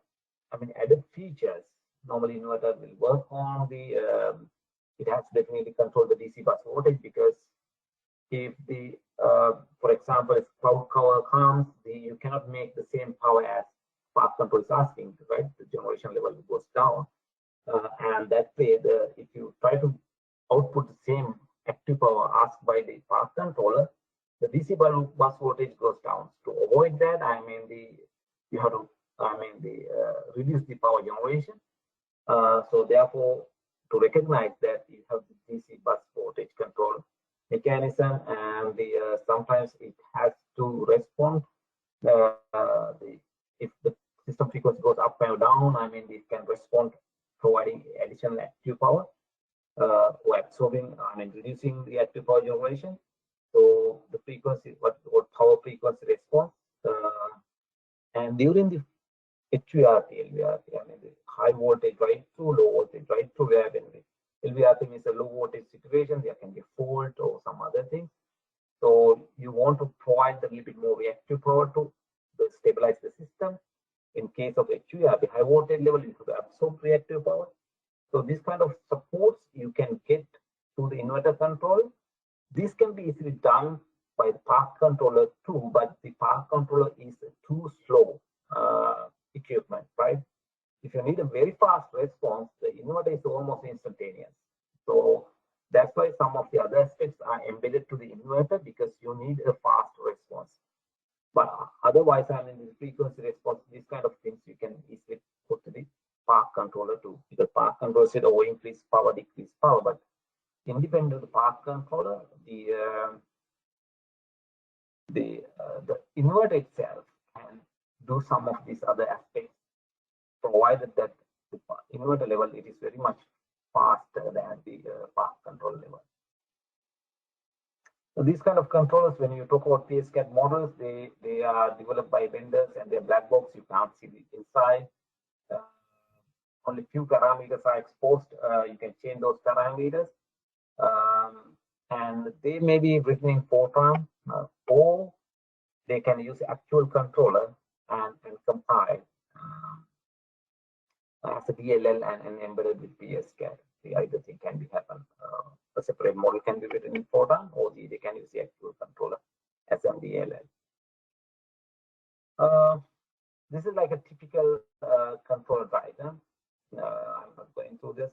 added features. Normally, inverter will work on it has to definitely control the DC bus voltage, because if for example, if cloud cover comes, you cannot make the same power as path control is asking, right? The generation level goes down, and that way, if you try to output the same active power asked by the path controller, the DC bus voltage goes down. To avoid that, you have to, reduce the power generation. So therefore, to recognize that, you have the DC bus voltage control mechanism, and sometimes it has to respond if the system frequency goes up and down. It can respond providing additional active power or absorbing, reducing the active power generation. So the frequency, what power frequency response, and during the HVRT, LVRT, the high voltage right through, low voltage right through, where LVRT means a low voltage situation, there can be fault or some other things. So you want to provide a little bit more reactive power to stabilize the system. In case of HVRT, high voltage level, you have to absorb reactive power. So this kind of supports you can get to the inverter control. This can be easily done by the path controller too, but the path controller is too slow equipment, right? If you need a very fast response, the inverter is almost instantaneous. So that's why some of the other aspects are embedded to the inverter, because you need a fast response. But otherwise, the frequency response, these kind of things you can easily put to the path controller too, because path controller said, oh, increase power, decrease power, but independent of the path controller, the inverter itself can do some of these other aspects, provided that the inverter level, it is very much faster than the path control level. So these kind of controllers, when you talk about PSCAD models, they are developed by vendors and they're black box. You can't see the inside. Only few parameters are exposed. You can change those parameters. And they may be written in Fortran, or they can use actual controller and compile as a DLL and embedded with PSCAD. Either thing can be happen. A separate model can be written in Fortran, or they can use the actual controller as a DLL. This is like a typical controller diagram. I'm not going through this.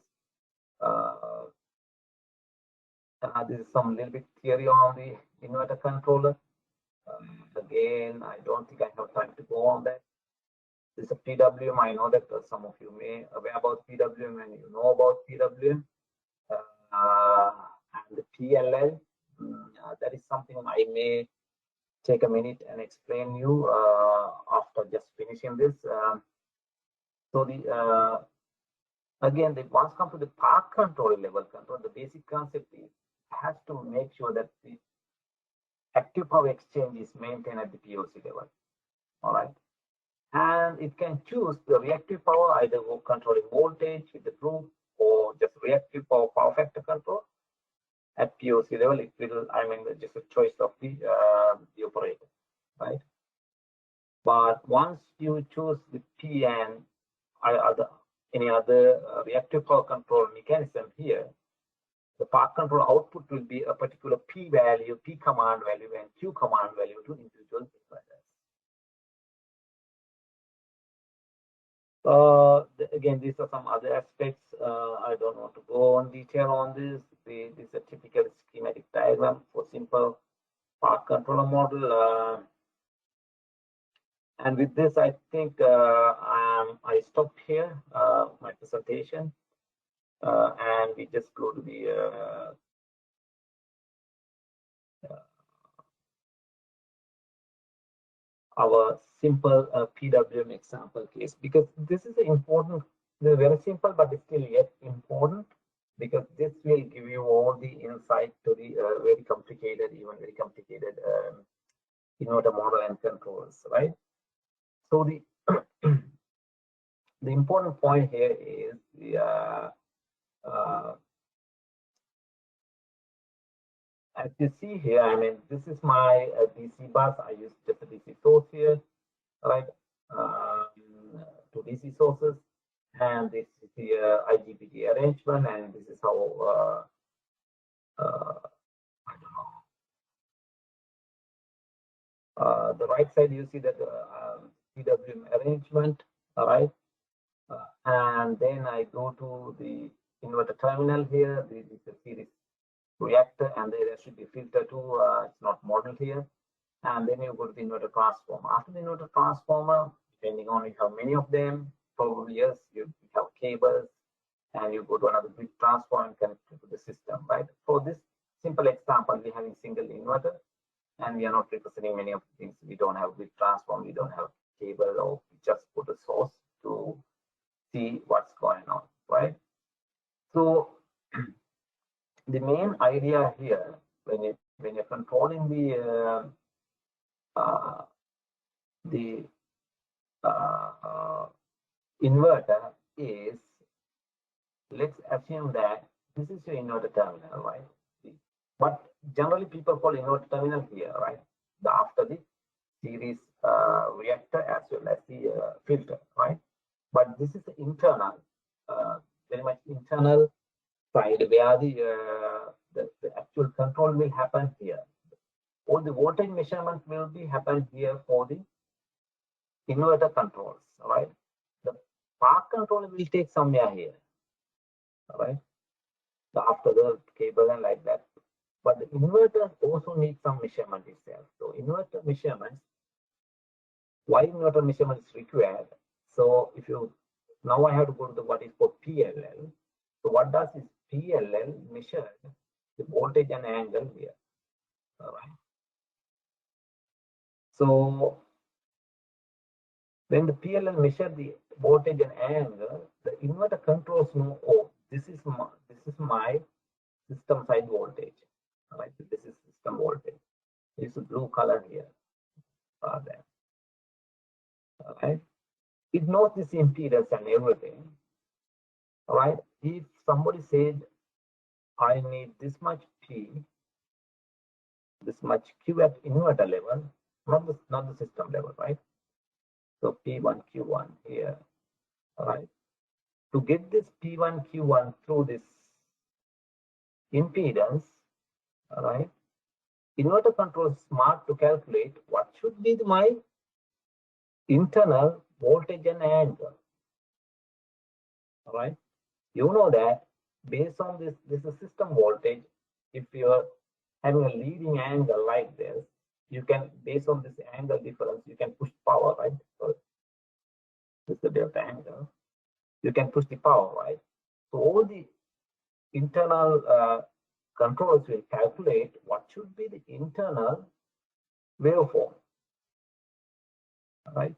This is some little bit theory on the inverter controller. Again, I don't think I have time to go on that. This is a PWM. I know that some of you may aware about PWM and you know about PWM. And the PLL, that is something I may take a minute and explain you after just finishing this. So the again, once come to the path control level control, the basic concept is has to make sure that the active power exchange is maintained at the POC level. All right. And it can choose the reactive power, either controlling voltage with the group or just reactive power factor control at POC level. It will, I mean, just a choice of the operator, right? But once you choose the P and any other reactive power control mechanism here, the path control output will be a particular P value, P command value, and Q command value to individual inverters. Again, these are some other aspects. I don't want to go on detail on this. This is a typical schematic diagram for simple path controller model. And with this, I think I stopped here my presentation, and we just go to the our simple PWM example case, because this is important. They're very simple, but it's still yet important, because this will give you all the insight to the very complicated, even very complicated inverter model and controls, right? So the the important point here is the as you see here, I mean, this is my DC bus. I use just a DC source here, right? Two DC sources, and this is the IGBT arrangement, and this is how I don't know. The right side, you see that PWM arrangement, all right? And then I go to the inverter terminal here. This is a series reactor, and there should be filter too. It's not modeled here. And then you go to the inverter transformer. After the inverter transformer, depending on how many of them, probably yes, you have cables, and you go to another big transformer and connect it to the system, right? For this simple example, we're having single inverter, and we are not representing many of the things. We don't have big transformer, we don't have cable, or we just put a source to see what's going on, right? So the main idea here, when you're controlling the inverter, is, let's assume that this is your inverter terminal, right? But generally people call inverter terminal here, right? After the series reactor as well as the filter, right? But this is the internal, very much internal side where the actual control will happen here. All the voltage measurement will be happen here for the inverter controls, right? The path control will take somewhere here, right? So after the cable and like that. But the inverters also need some measurement itself. So inverter measurements, why inverter measurement is required? So if you, now I have to go to the what is called PLL. So what does is PLL measure the voltage and angle here, all right? So when the PLL measure the voltage and angle, the inverter controls know, oh, this is my system side voltage, all right? This is system voltage. This is blue color here, there, all right? It knows this impedance and everything, all right? If somebody said, I need this much P, this much Q at inverter level, not the system level, right? So P1, Q1 here, all right? To get this P1, Q1 through this impedance, all right? Inverter control is smart to calculate what should be my internal voltage and angle, all right? You know that based on this is a system voltage. If you're having a leading angle like this, you can, based on this angle difference, you can push power, right? So This is the delta angle. You can push the power, right? So all the internal controllers will calculate what should be the internal waveform, right?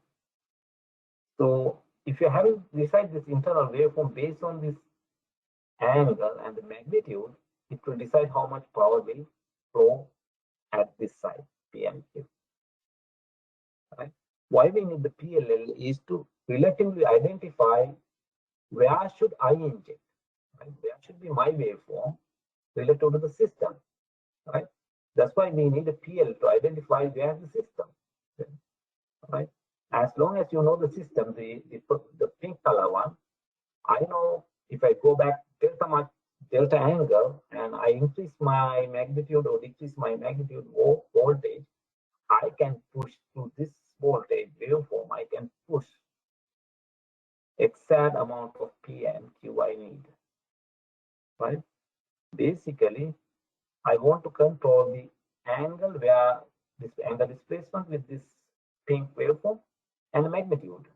So if you haven't decided this internal waveform based on this angle and the magnitude, it will decide how much power will flow at this side, PMQ. Right? Why we need the PLL is to relatively identify where should I inject, right? Where should be my waveform relative to the system, right? That's why we need a PL to identify where the system, right? As long as you know the system, the pink color one, I know if I go back delta angle and I increase my magnitude or decrease my magnitude voltage, I can push through this voltage waveform. I can push exact amount of P and Q I need, right? Basically, I want to control the angle where this angle displacement with this pink waveform and the magnitude,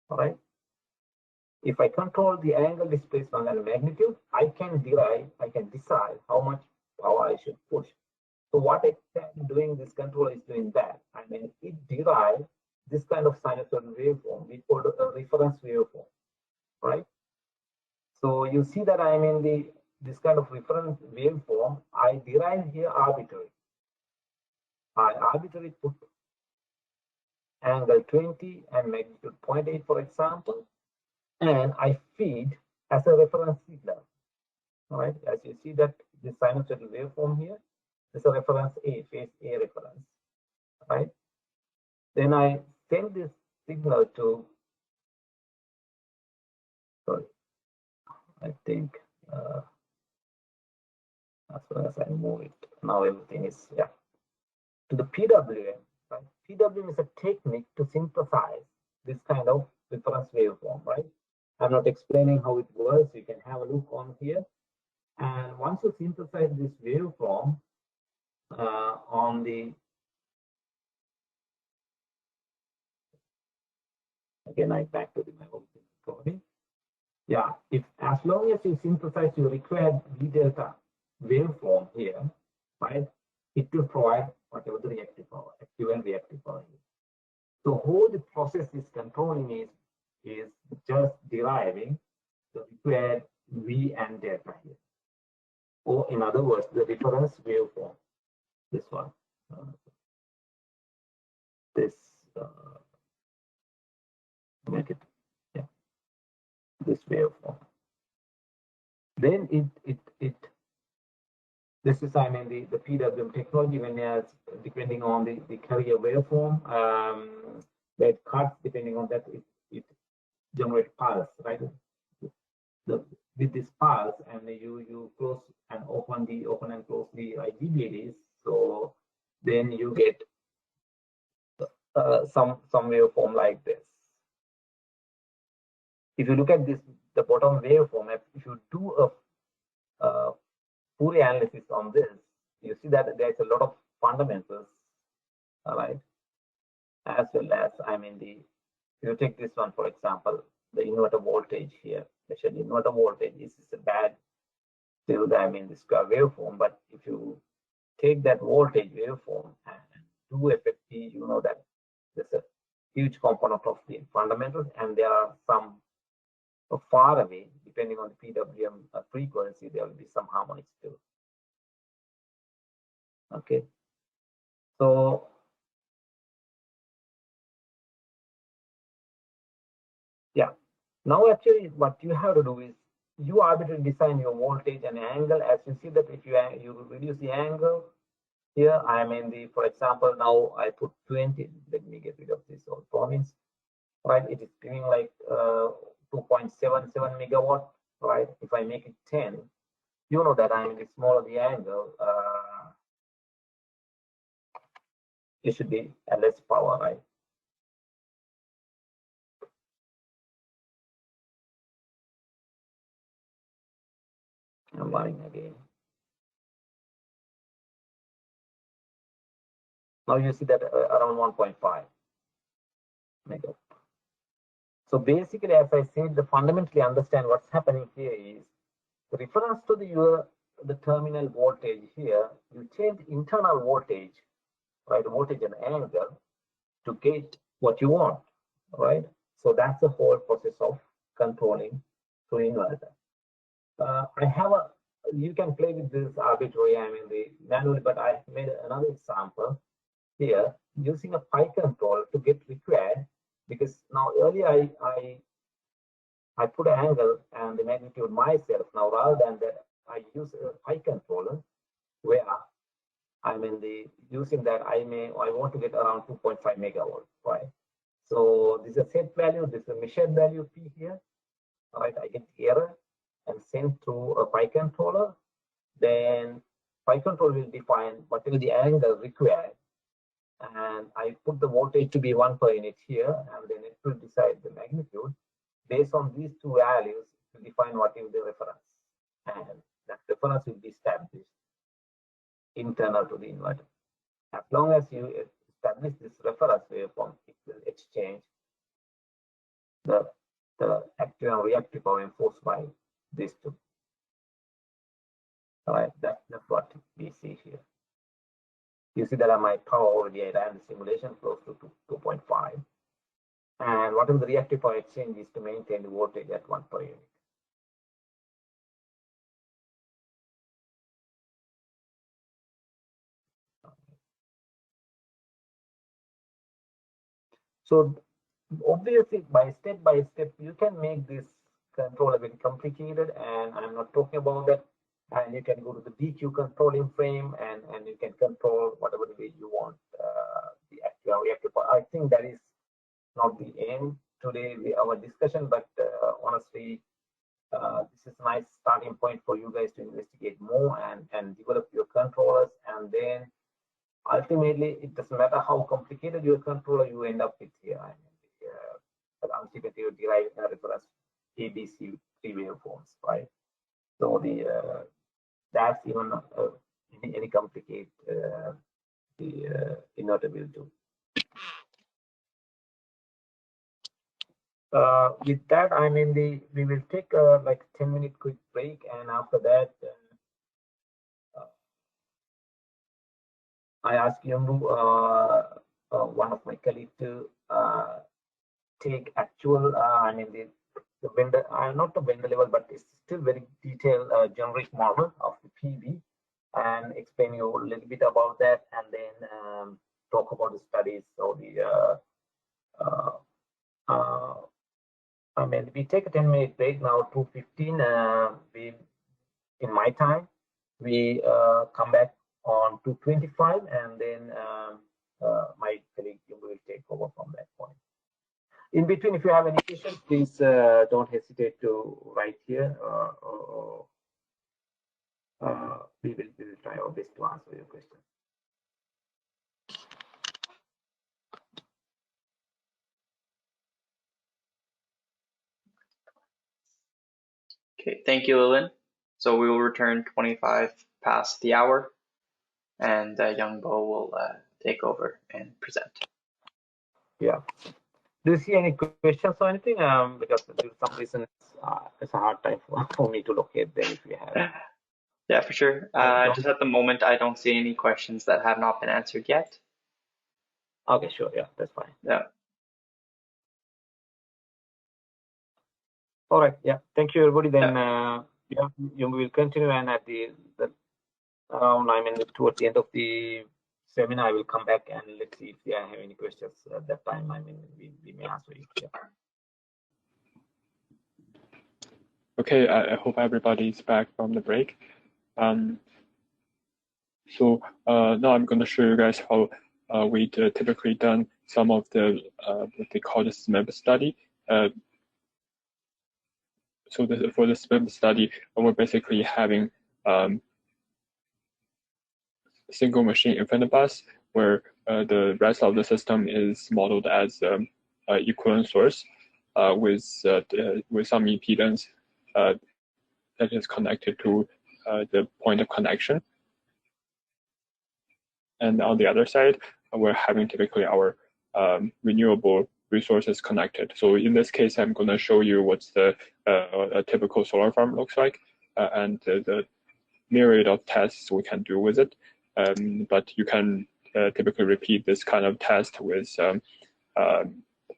all right? If I control the angle displacement and magnitude, I can decide how much power I should push. So what exactly doing this controller is doing that. I mean, it derives this kind of sinusoidal waveform. We call it a reference waveform, right? So you see that I'm in this kind of reference waveform. I derive here arbitrary. I arbitrarily put angle 20 and magnitude 0.8, for example, and I feed as a reference signal. All right, as you see that this sinusoidal waveform here is a reference A, phase A reference, right? Then I send this signal to, sorry, I think as soon as I move it, now everything is, yeah, to the PWM, right? PWM is a technique to synthesize this kind of reference waveform, right? I'm not explaining how it works. You can have a look on here. And once you synthesize this waveform on the, again, I back to my own recording. Yeah, if as long as you synthesize your required V delta waveform here, right, it will provide whatever the reactive power, active and reactive power is. So how the process is controlling is just deriving the required V and delta here. Or in other words, the reference waveform, this one, this, make it, yeah, this waveform. Then this is, I mean, the PWM technology, when it's depending on the carrier waveform, that cuts, depending on that, it generates pulse, right? With this pulse, and you close and open and close the IGBTs, so then you get some waveform like this. If you look at this, the bottom waveform, if you do a Fourier analysis on this, you see that there's a lot of fundamentals, all right, as well as, I mean, if you take this one, for example, the inverter voltage here, actually inverter voltage is a bad, still, I mean, the square waveform, but if you take that voltage waveform and do FFT, you know that there's a huge component of the fundamentals, and there are some far away, depending on the PWM frequency, there will be some harmonics too. Okay, so yeah, now actually what you have to do is you arbitrarily design your voltage and angle. As you see that if you reduce the angle here, I'm in the, for example, now I put 20. Let me get rid of this all province, right? It is giving like 2.77 megawatt, right? If I make it 10, you know that I'm in the smaller the angle, it should be a less power, right? I'm running again. Now you see that around 1.5 megawatt. So basically, as I said, the fundamentally understand what's happening here is the reference to the terminal voltage here. You change internal voltage, right? Voltage and angle to get what you want, right? So that's the whole process of controlling to inverter. I have you can play with this arbitrary, the manually, but I made another example here using a pi control to get required, because now earlier I put an angle and the magnitude myself. Now rather than that, I use a pi controller where using that I want to get around 2.5 megavolts, right? So this is a set value, this is a measured value P here, right? I get the error and send through a pi controller. Then pi controller will define whatever the angle required, and I put the voltage to be 1 per unit here, and then it will decide the magnitude. Based on these two values, to define what is the reference, and that reference will be established internal to the inverter. As long as you establish this reference waveform, it will exchange the active and reactive power enforced by these two. All right, that's what we see here. You see that my power already, I ran the simulation close to 2.5. And whatever the reactive power exchange is to maintain the voltage at 1 per unit. So obviously, by step, you can make this control a bit complicated, and I'm not talking about that. And you can go to the DQ controlling frame, and you can control whatever the way you want the active and reactive power. I think that is not the end today our discussion, but honestly, this is a nice starting point for you guys to investigate more and develop your controllers, and then ultimately it doesn't matter how complicated your controller you end up with here. But ultimately you're deriving a reference ABC 3 waveforms, right? So that's even any complicate the inverter will do. With that, we will take like 10-minute quick break, and after that, I asked Yumbu, one of my colleagues, to take actual, the vendor, not the vendor level, but it's still very detailed generic model of the PV, and explain you a little bit about that, and then talk about the studies. So we take a 10-minute break now, 2:15. In my time, we come back on 2:25, and then my colleague will take over from that point. In between, if you have any questions, please don't hesitate to write here. We will try our best to answer your questions. Okay, thank you, Lilin. So we will return 25 past the hour, and Young Bo will take over and present. Yeah. Do you see any questions or anything? Because for some reason it's a hard time for me to locate them if you have. Yeah, for sure. Just at the moment, I don't see any questions that have not been answered yet. Okay, sure. Yeah, that's fine. Yeah. All right. Yeah. Thank you, everybody. Then you will continue, and at around towards the end of the seminar, I will come back and let's see if I have any questions at that time. We may answer you. Yeah. Okay, I hope everybody's back from the break. So now I'm going to show you guys how we typically done some of the what they call the SMIP study. So for the SMIP study, we're basically having single machine infinite bus, where the rest of the system is modeled as equivalent source with some impedance that is connected to the point of connection. And on the other side, we're having typically our renewable resources connected. So in this case, I'm going to show you what's a typical solar farm looks like, and the myriad of tests we can do with it. But you can typically repeat this kind of test with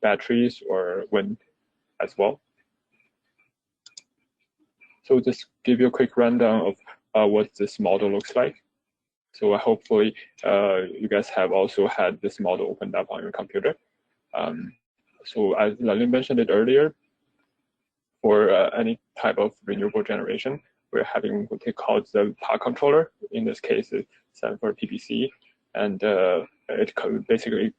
batteries or wind as well. So just give you a quick rundown of what this model looks like. So hopefully you guys have also had this model opened up on your computer. So as Lalin mentioned it earlier, for any type of renewable generation, we're having what they call the power controller. In this case, it stands for PPC, and it basically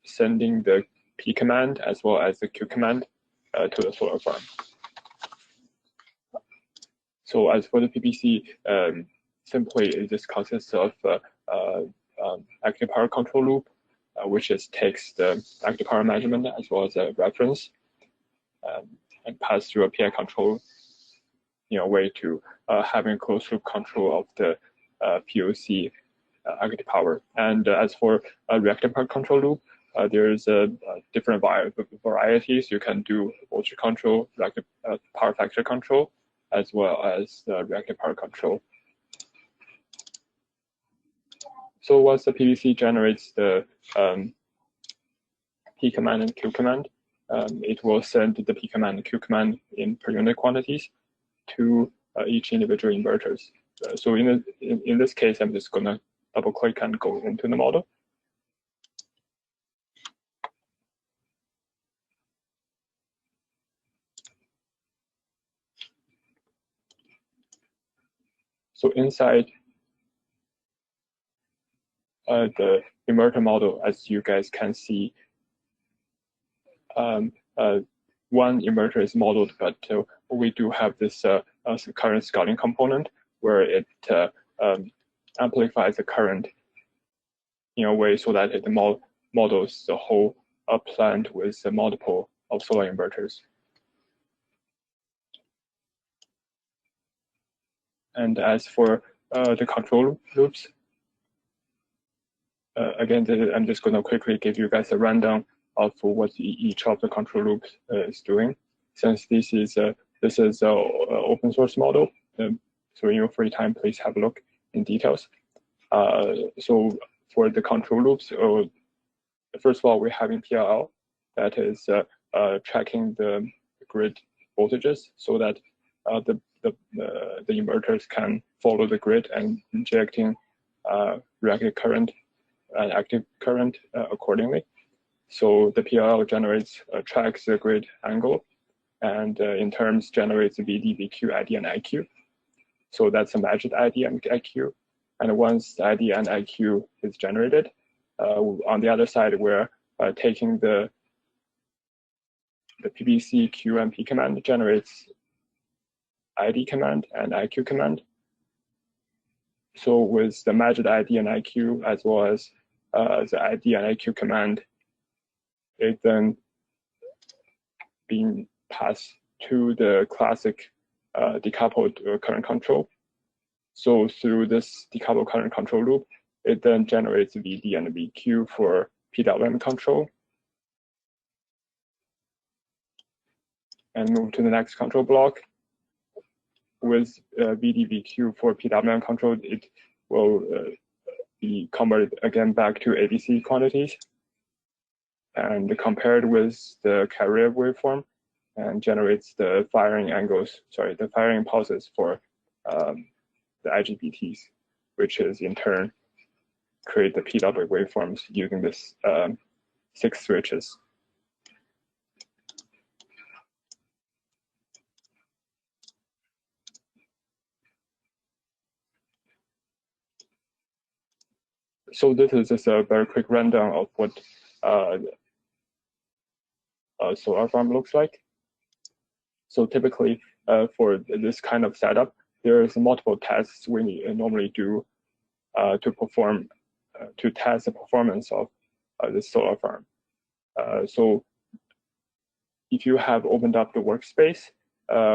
sending the P command as well as the Q command to the solar farm. So as for the PPC, simply it just consists of active power control loop, which takes the active power measurement as well as a reference, and pass through a PI control, way to having closed loop control of the POC active power. And as for reactive power control loop, there's different varieties. You can do voltage control, reactive power factor control, as well as reactive power control. So once the PVC generates the P command and Q command, it will send the P command and Q command in per unit quantities to each individual inverters. So in this case, I'm just gonna double click and go into the model. So inside the inverter model, as you guys can see, one inverter is modeled, but we do have this current scaling component where it amplifies the current in a way so that it models the whole plant with multiple of solar inverters. And as for the control loops, again, I'm just going to quickly give you guys a rundown of what each of the control loops is doing. Since this is an open source model, so in your free time, please have a look in details. So for the control loops, first of all, we're having PLL that is tracking the grid voltages so that the inverters can follow the grid and injecting reactive current and active current accordingly. So the PLL tracks the grid angle, and in terms generates VD, VQ, ID, and IQ. So that's a matched ID and IQ. And once the ID and IQ is generated, on the other side, we're taking the PBC, Q, and P command generates ID command and IQ command. So with the matched ID and IQ as well as the ID and IQ command, it then being passed to the classic decoupled current control. So through this decoupled current control loop, it then generates VD and VQ for PWM control. And move to the next control block. With VD, VQ for PWM control, it will be converted again back to ADC quantities and compared with the carrier waveform and generates the firing pulses for the IGBTs, which is in turn create the PW waveforms using this 6 switches. So this is just a very quick rundown of what a solar farm looks like. So typically for this kind of setup, there's multiple tests we normally do to test the performance of this solar farm. So if you have opened up the workspace,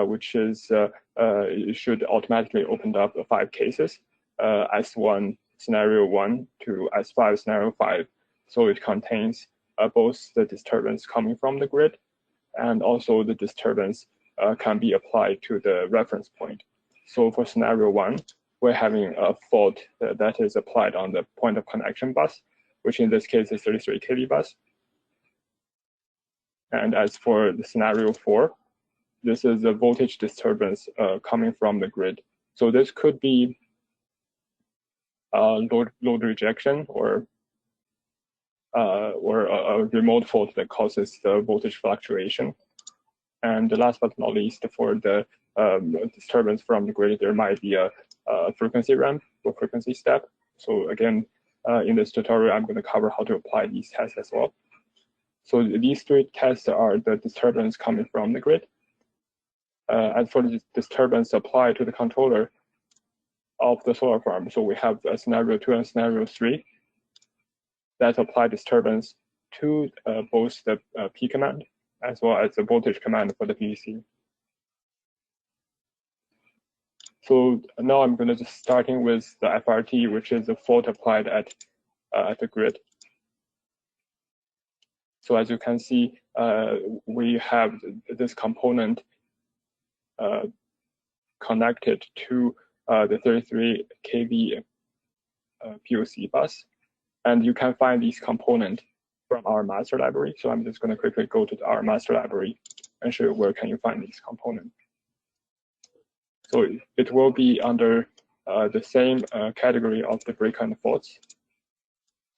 which is it should automatically open up 5 cases, S1 scenario 1 to S5 scenario 5. So it contains both the disturbance coming from the grid and also the disturbance can be applied to the reference point. So for scenario 1, we're having a fault that is applied on the point of connection bus, which in this case is 33 kV bus. And as for the scenario 4, this is a voltage disturbance coming from the grid. So this could be load rejection or a remote fault that causes the voltage fluctuation. And last but not least, for the disturbance from the grid, there might be a frequency ramp or frequency step. So again, in this tutorial, I'm going to cover how to apply these tests as well. So these 3 tests are the disturbance coming from the grid. As for the disturbance applied to the controller of the solar farm, so we have scenario 2 and scenario 3 that apply disturbance to both the P command as well as the voltage command for the PVC. So now I'm going to just starting with the FRT, which is the fault applied at the grid. So as you can see, we have this component connected to the 33 kV POC bus. And you can find these components from our master library. So I'm just going to quickly go to our master library and show you where can you find these components. So it will be under the same category of the break and faults.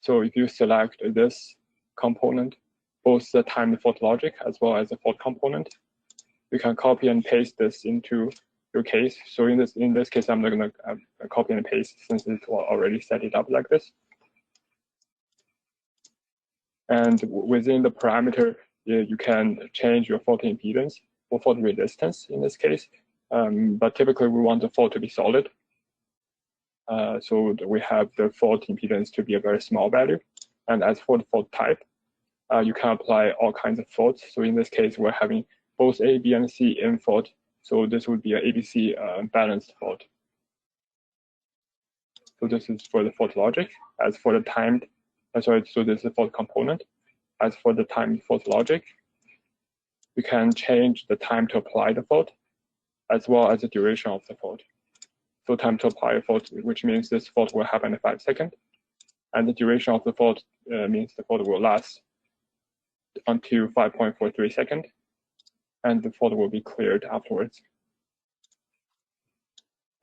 So if you select this component, both the timed fault logic as well as the fault component, you can copy and paste this into your case. So in this case, I'm not going to copy and paste since it will already set it up like this. And within the parameter, you can change your fault impedance or fault resistance in this case. But typically, we want the fault to be solid. So we have the fault impedance to be a very small value. And as for the fault type, you can apply all kinds of faults. So in this case, we're having both A, B, and C in fault. So this would be an ABC balanced fault. So this is for the fault logic. As for the timed, so this is the fault component. As for the timed fault logic, you can change the time to apply the fault, as well as the duration of the fault. So time to apply a fault, which means this fault will happen in 5 seconds. And the duration of the fault means the fault will last until 5.43 seconds. And the fault will be cleared afterwards.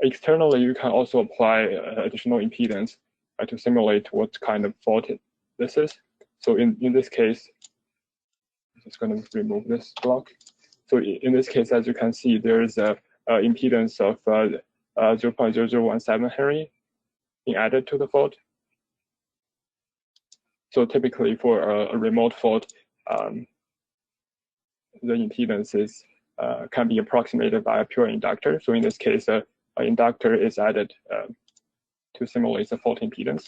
Externally, you can also apply additional impedance to simulate what kind of fault this is. So in this case, I'm just going to remove this block. So in this case, as you can see, there is a impedance of 0.0017 Henry being added to the fault. So typically for a remote fault, the impedance is can be approximated by a pure inductor. So in this case, an inductor is added to simulate the fault impedance.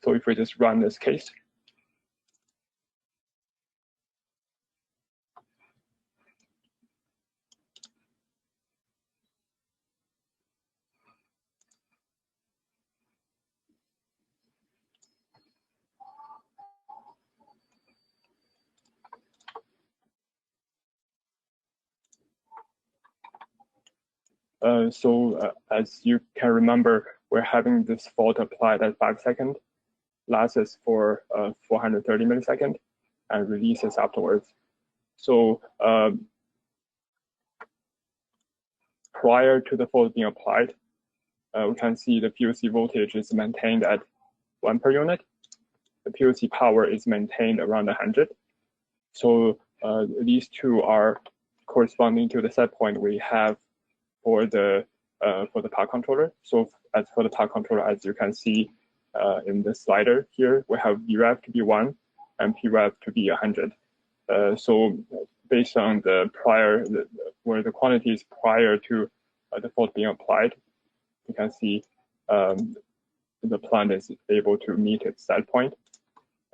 So if we just run this case, as you can remember, we're having this fault applied at 5 seconds, lasts for 430 milliseconds, and releases afterwards. So prior to the fault being applied, we can see the POC voltage is maintained at 1 per unit. The POC power is maintained around 100. So these two are corresponding to the set point we have for the power controller. So as for the power controller, as you can see in the slider here, we have VREF to be 1 and PREF to be 100. So based on the prior, where the quantities prior to the fault being applied, you can see the plant is able to meet its set point.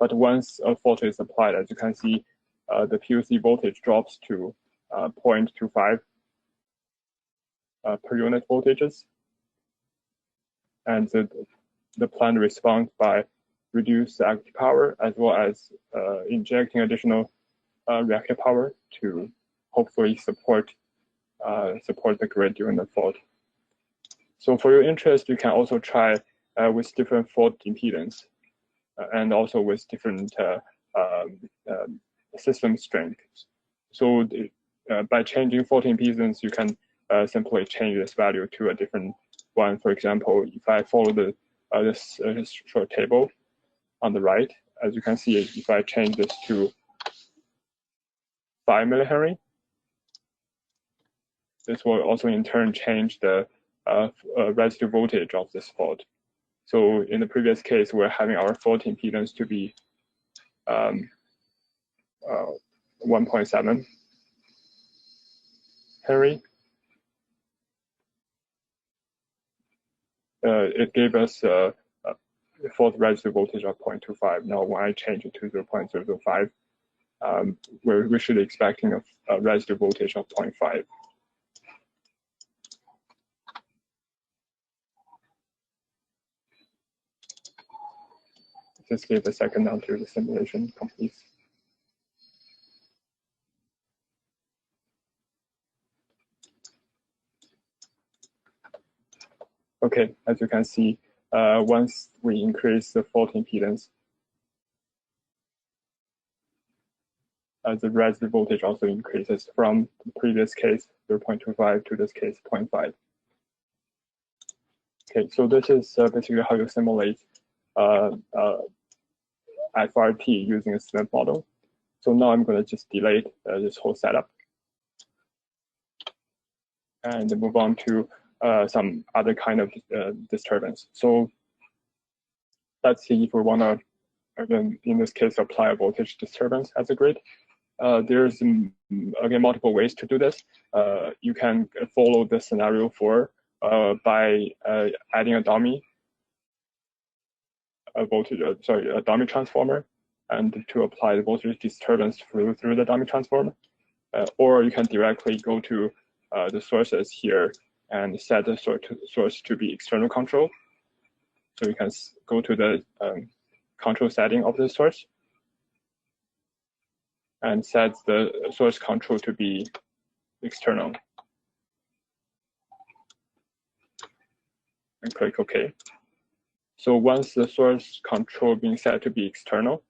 But once a fault is applied, as you can see, the POC voltage drops to 0.25 per unit voltages, and the plant responds by reduce the active power as well as injecting additional reactive power to hopefully support the grid during the fault. So for your interest, you can also try with different fault impedance and also with different system strength. So by changing fault impedance, you can simply change this value to a different one. For example, if I follow this short table on the right, as you can see, if I change this to 5 millihenry, this will also in turn change the residue voltage of this fault. So in the previous case, we're having our fault impedance to be 1.7 Henry. It gave us a fault residue voltage of 0.25. Now, when I change it to 0.005, we should be expecting a residue voltage of 0.5. Just give a second until the simulation completes. Okay, as you can see, once we increase the fault impedance, the residue voltage also increases from the previous case 0.25 to this case 0.5. Okay, so this is basically how you simulate FRT using a SNP model. So now I'm going to just delete this whole setup and move on to some other kind of disturbance. So let's see if we want to, in this case, apply a voltage disturbance as a grid. There's, again, multiple ways to do this. You can follow the scenario 4 by adding a dummy a dummy transformer, and to apply the voltage disturbance through the dummy transformer. Or you can directly go to the sources here and set the source to be external control. So you can go to the control setting of the source and set the source control to be external. And click OK. So once the source control being set to be external,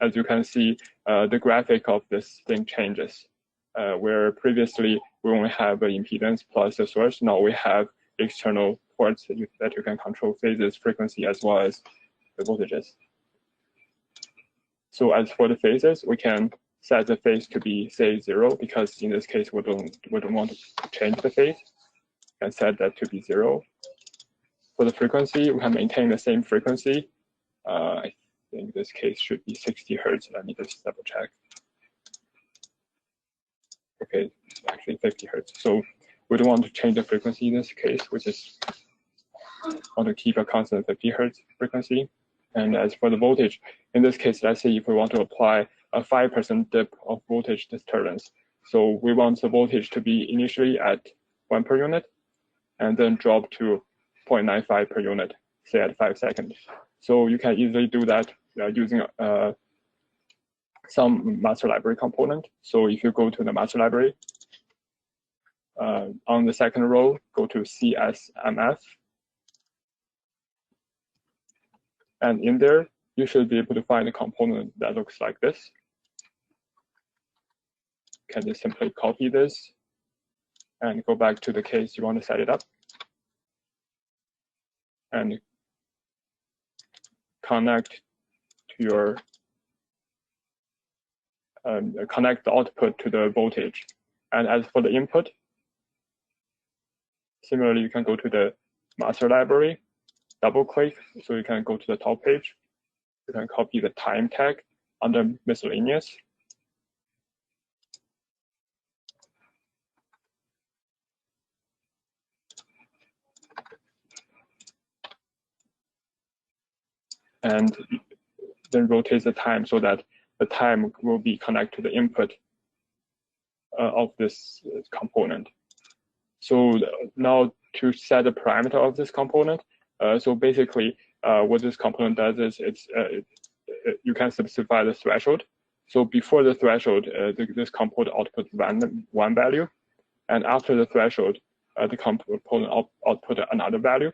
as you can see, the graphic of this thing changes. Where previously we only have an impedance plus the source, now we have external ports that you can control phases, frequency, as well as the voltages. So as for the phases, we can set the phase to be, say, 0, because in this case we don't want to change the phase. We can set that to be 0. For the frequency, we can maintain the same frequency. I think this case should be 60 Hertz. Let me just double check. Okay, it's actually 50 Hertz. So we don't want to change the frequency in this case. We just want to keep a constant 50 Hertz frequency. And as for the voltage, in this case, let's say if we want to apply a 5% dip of voltage disturbance. So we want the voltage to be initially at 1 per unit and then drop to 0.95 per unit, say at 5 seconds. So you can easily do that using some master library component. So if you go to the master library, on the second row, go to CSMF. And in there, you should be able to find a component that looks like this. You can just simply copy this and go back to the case you want to set it up. And connect to your connect the output to the voltage. And as for the input, similarly, you can go to the master library, double click, so you can go to the top page. You can copy the time tag under miscellaneous. And then rotate the time so that the time will be connected to the input of this component. So now to set the parameter of this component, so basically what this component does is you can specify the threshold. So before the threshold, this component outputs one value, and after the threshold, the component output another value.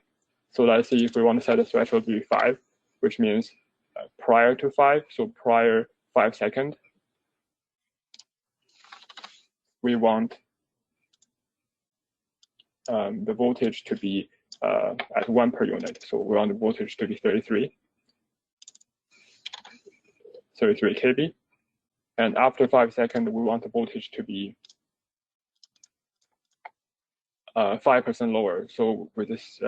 So let's see if we want to set the threshold to be 5, which means prior to 5, so prior 5 seconds, we want the voltage to be at 1 per unit. So we want the voltage to be 33 kV. And after 5 seconds, we want the voltage to be 5% lower. So we just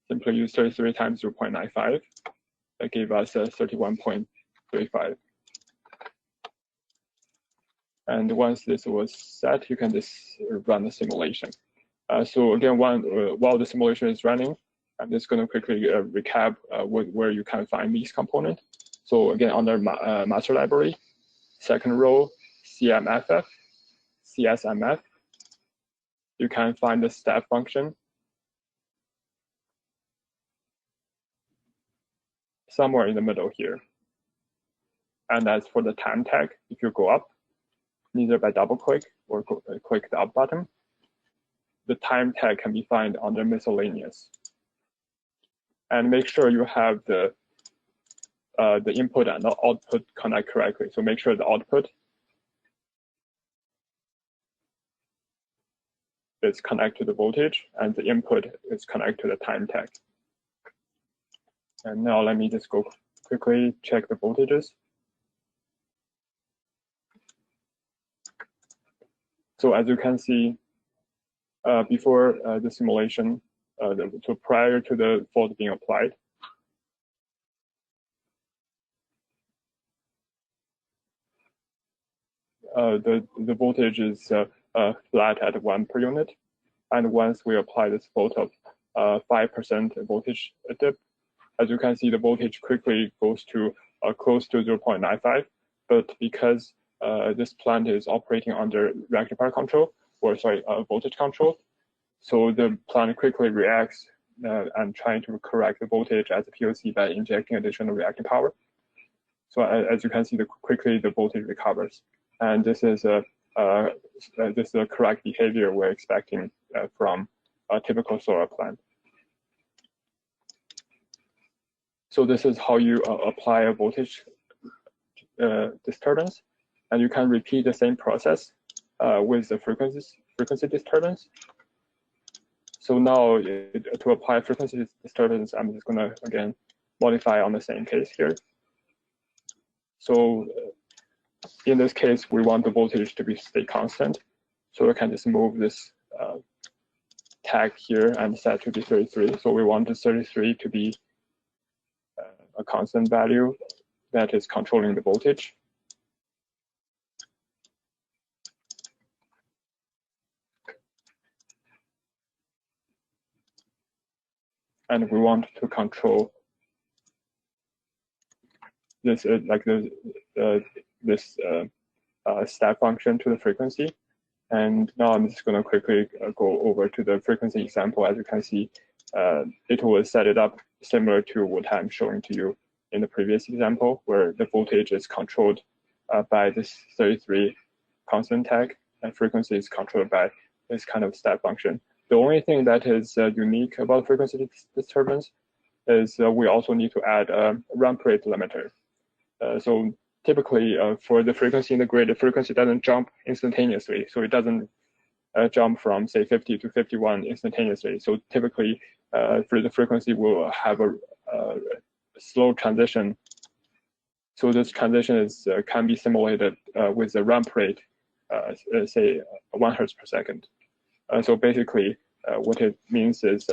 simply use 33 times 0.95. That gave us 31.35. And once this was set, you can just run the simulation. So again, while the simulation is running, I'm just going to quickly recap where you can find these components. So again, under master library, second row, CMFF, CSMF, you can find the step function. Somewhere in the middle here. And as for the time tag, if you go up, either by double click or click the up button, the time tag can be found under miscellaneous. And make sure you have the input and the output connect correctly. So make sure the output is connected to the voltage and the input is connected to the time tag. And now let me just go quickly check the voltages. So as you can see, before the simulation, so prior to the fault being applied, the voltage is flat at 1 per unit. And once we apply this volt of 5% voltage dip, as you can see, the voltage quickly goes to close to 0.95. But because this plant is operating under rectifier control, or sorry, voltage control, so the plant quickly reacts and trying to correct the voltage as a POC by injecting additional reactive power. So as you can see, quickly the voltage recovers, and this is a correct behavior we're expecting from a typical solar plant. So this is how you apply a voltage disturbance, and you can repeat the same process with the frequency disturbance. So now to apply frequency disturbance, I'm just gonna again modify on the same case here. So in this case, we want the voltage to stay constant. So we can just move this tag here and set to be 33. So we want the 33 to be a constant value that is controlling the voltage. And we want to control this this step function to the frequency. And now I'm just going to quickly go over to the frequency example. As you can see, it will set it up similar to what I'm showing to you in the previous example, where the voltage is controlled by this 33 constant tag, and frequency is controlled by this kind of step function. The only thing that is unique about frequency disturbance is we also need to add a ramp rate limiter. So typically for the frequency in the grid, the frequency doesn't jump instantaneously. So it doesn't jump from say 50 to 51 instantaneously. So typically for the frequency will have a slow transition. So this transition is can be simulated with the ramp rate, say 1 Hertz per second. So basically, what it means is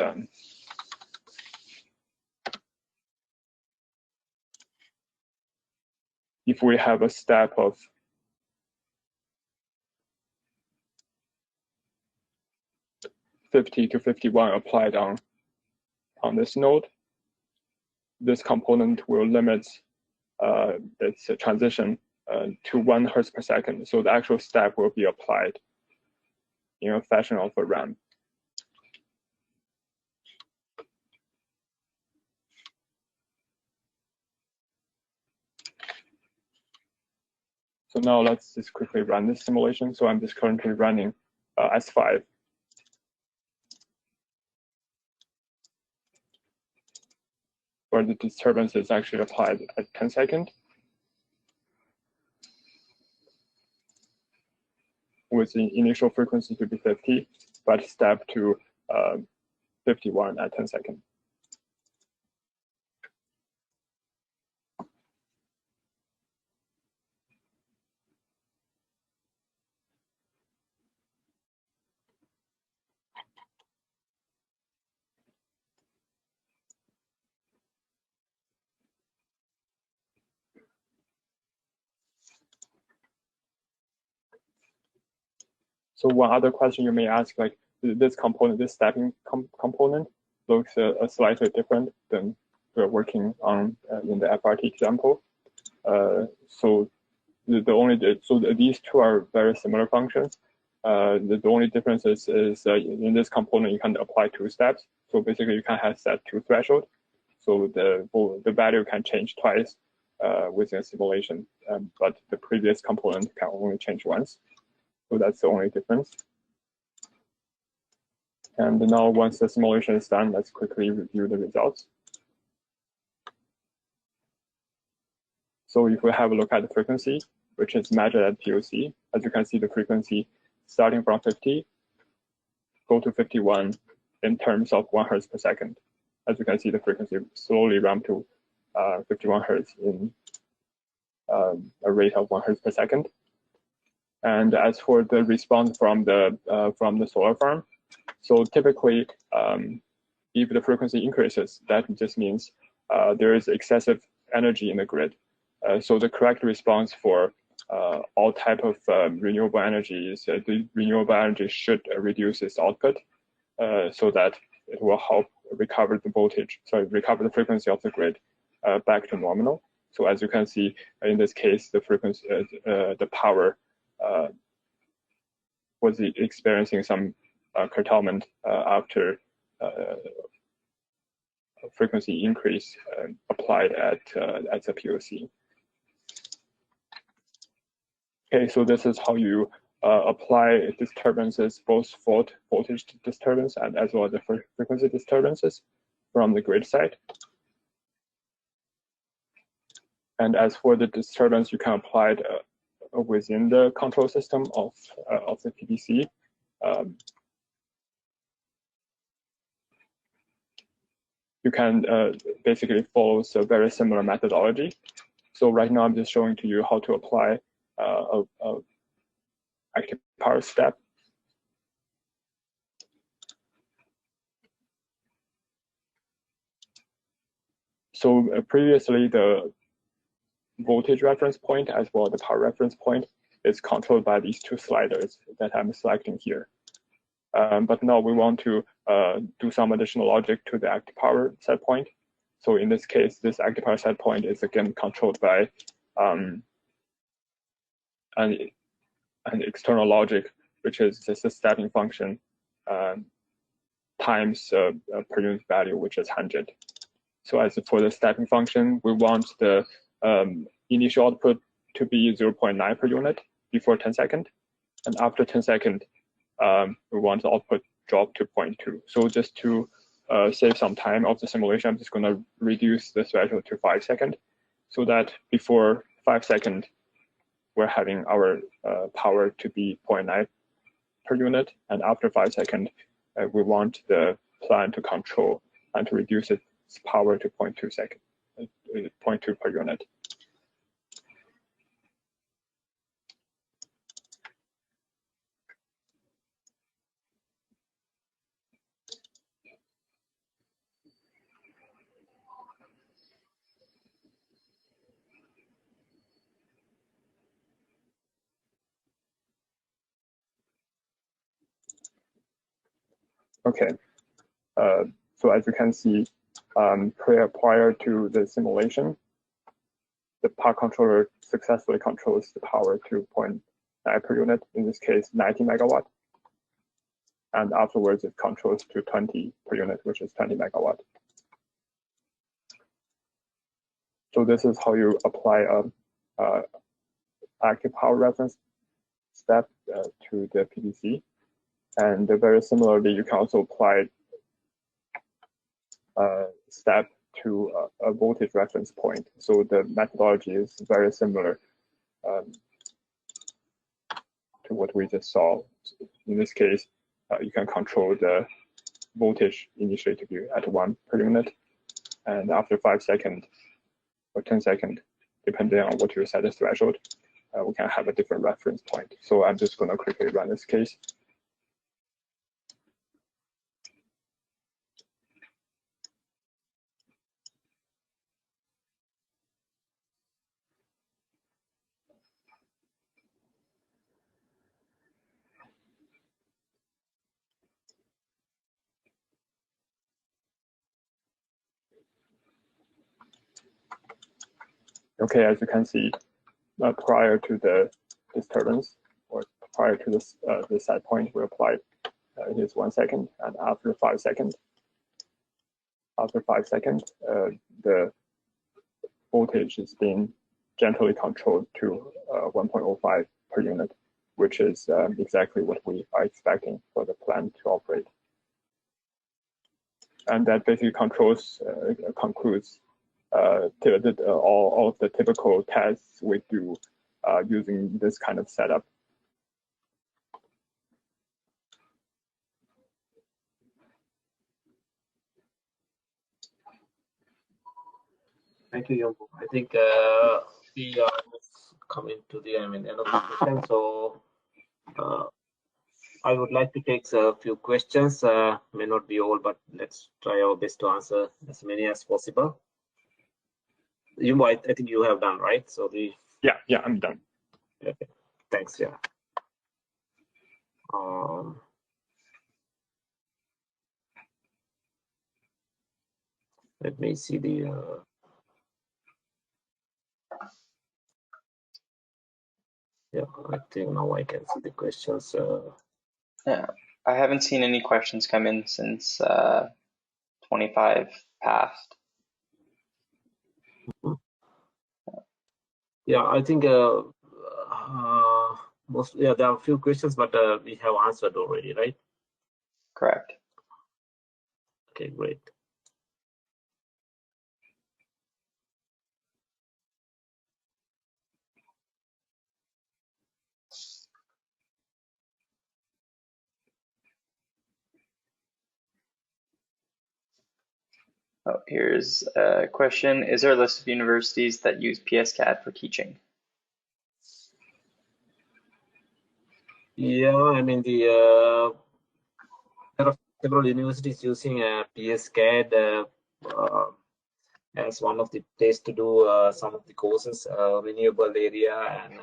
if we have a step of (50 to 51) applied on this node, this component will limit its transition to 1 Hertz per second. So the actual step will be applied in a fashion of a ramp. So now let's just quickly run this simulation. So I'm just currently running S5. Where the disturbance is actually applied at 10 seconds. With the initial frequency to be 50, but step to 51 at 10 seconds. So one other question you may ask, like this component, this stepping component looks slightly different than we're working on in the FRT example. So these two are very similar functions. The only difference is in this component you can apply 2 steps. So basically you can have set 2 threshold. So the value can change twice within a simulation, but the previous component can only change once. So that's the only difference. And now once the simulation is done, let's quickly review the results. So if we have a look at the frequency, which is measured at POC, as you can see the frequency starting from 50, go to 51 in terms of 1 Hertz per second. As you can see, the frequency slowly ramp to 51 Hertz in a rate of 1 Hertz per second. And as for the response from the solar farm, so typically, if the frequency increases, that just means there is excessive energy in the grid. So the correct response for all type of renewable energy is the renewable energy should reduce its output so that it will help recover the voltage, recover the frequency of the grid back to nominal. So as you can see, in this case, the frequency, the power was experiencing some curtailment after frequency increase applied at the POC. Okay, so this is how you apply disturbances, both voltage disturbance and as well as the frequency disturbances from the grid side. And as for the disturbance, you can apply it within the control system of the PDC. You can basically follow a very similar methodology. So right now I'm just showing to you how to apply a active power step. So previously the voltage reference point as well as the power reference point is controlled by these 2 sliders that I'm selecting here. But now we want to do some additional logic to the active power set point. So in this case, this active power set point is again controlled by an external logic, which is just a stepping function times per unit value, which is 100. So as for the stepping function, we want the initial output to be 0.9 per unit before 10 seconds. And after 10 seconds, we want the output drop to 0.2. So just to save some time of the simulation, I'm just going to reduce the threshold to 5 seconds so that before 5 seconds, we're having our power to be 0.9 per unit. And after 5 seconds, we want the plant to control and to reduce its power to 0.2 per unit. Okay, so as you can see, prior to the simulation, the power controller successfully controls the power to 0.9 per unit, in this case 90 megawatt. And afterwards it controls to 20 per unit, which is 20 megawatt. So this is how you apply a active power reference step to the PDC. And very similarly, you can also apply a step to a voltage reference point. So the methodology is very similar to what we just saw. In this case, you can control the voltage initially to be at 1 per unit. And after 5 seconds or 10 seconds, depending on what you set as threshold, we can have a different reference point. So I'm just going to quickly run this case. Okay, as you can see, prior to the disturbance or prior to this the set point, we applied it is 1 second, and after 5 seconds, the voltage is being gently controlled to 1.05 per unit, which is exactly what we are expecting for the plant to operate. And that basically concludes all of the typical tests we do using this kind of setup. Thank you, Yombo. I think we are coming to the end of the session. So I would like to take a few questions. May not be all, but let's try our best to answer as many as possible. Yombo, I think you have done, right? So yeah, I'm done. Okay, thanks. Yeah. Let me see the. Yeah, I think now I can see the questions. Yeah, I haven't seen any questions come in since 25 past. Yeah, I think there are a few questions, but we have answered already, right? Correct. Okay, great. Oh, here's a question. Is there a list of universities that use PSCAD for teaching? Yeah, I mean there are several universities using PSCAD as one of the place to do some of the courses, renewable area and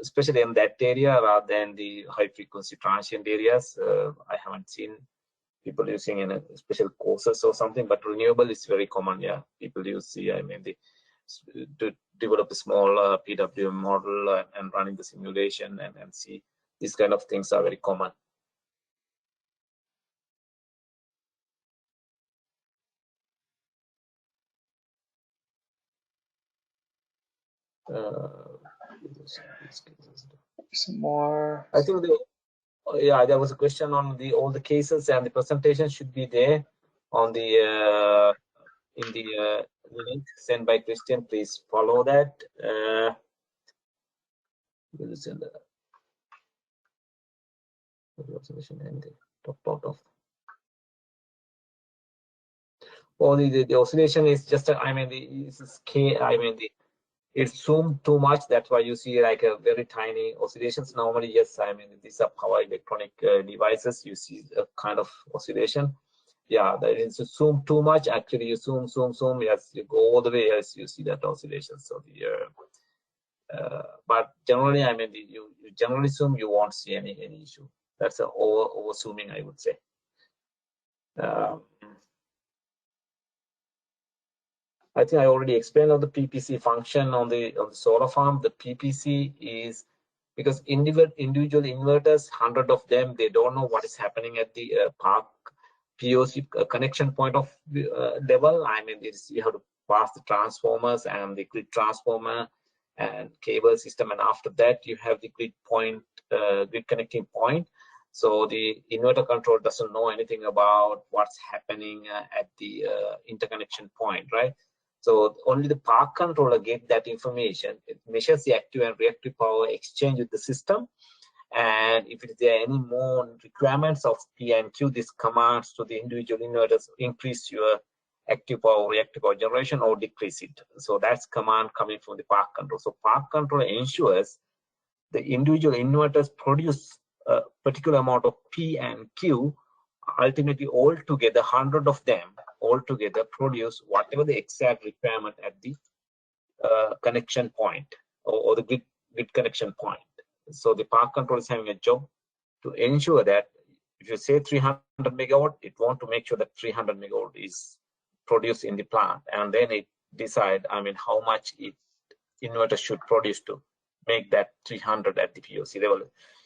especially in that area rather than the high frequency transient areas. I haven't seen people using in a special courses or something, but renewable is very common. Yeah, people use to develop a small PWM model and running the simulation and see these kind of things are very common. Some more. I think there was a question on all the cases, and the presentation should be there on the in the link sent by Christian. Please follow that. Or the oscillation is just it's zoomed too much. That's why you see like a very tiny oscillations. Normally, yes, these are power electronic devices. You see a kind of oscillation. Yeah, that is zoomed too much. Actually, you zoom. Yes, you go all the way. Yes, you see that oscillation. So but generally, you generally zoom, you won't see any issue. That's a over zooming, I would say. I think I already explained on the PPC function on the solar farm. The PPC is because individual inverters, 100 of them, they don't know what is happening at the park POC connection point of level, I mean, you have to pass the transformers and the grid transformer and cable system, and after that you have the grid connecting point. So the inverter control doesn't know anything about what's happening at the interconnection point, right? So only the park controller gets that information. It measures the active and reactive power exchange with the system. And if there are any more requirements of P and Q, this commands to the individual inverters increase your active power, reactive power generation, or decrease it. So that's command coming from the park control. So park controller ensures the individual inverters produce a particular amount of P and Q. Ultimately, all together, 100 of them all together produce whatever the exact requirement at the connection point or the grid connection point. So the park control is having a job to ensure that if you say 300 megawatt, it wants to make sure that 300 megawatt is produced in the plant, and then it decide, I mean, how much inverter should produce to make that 300 at the POC level,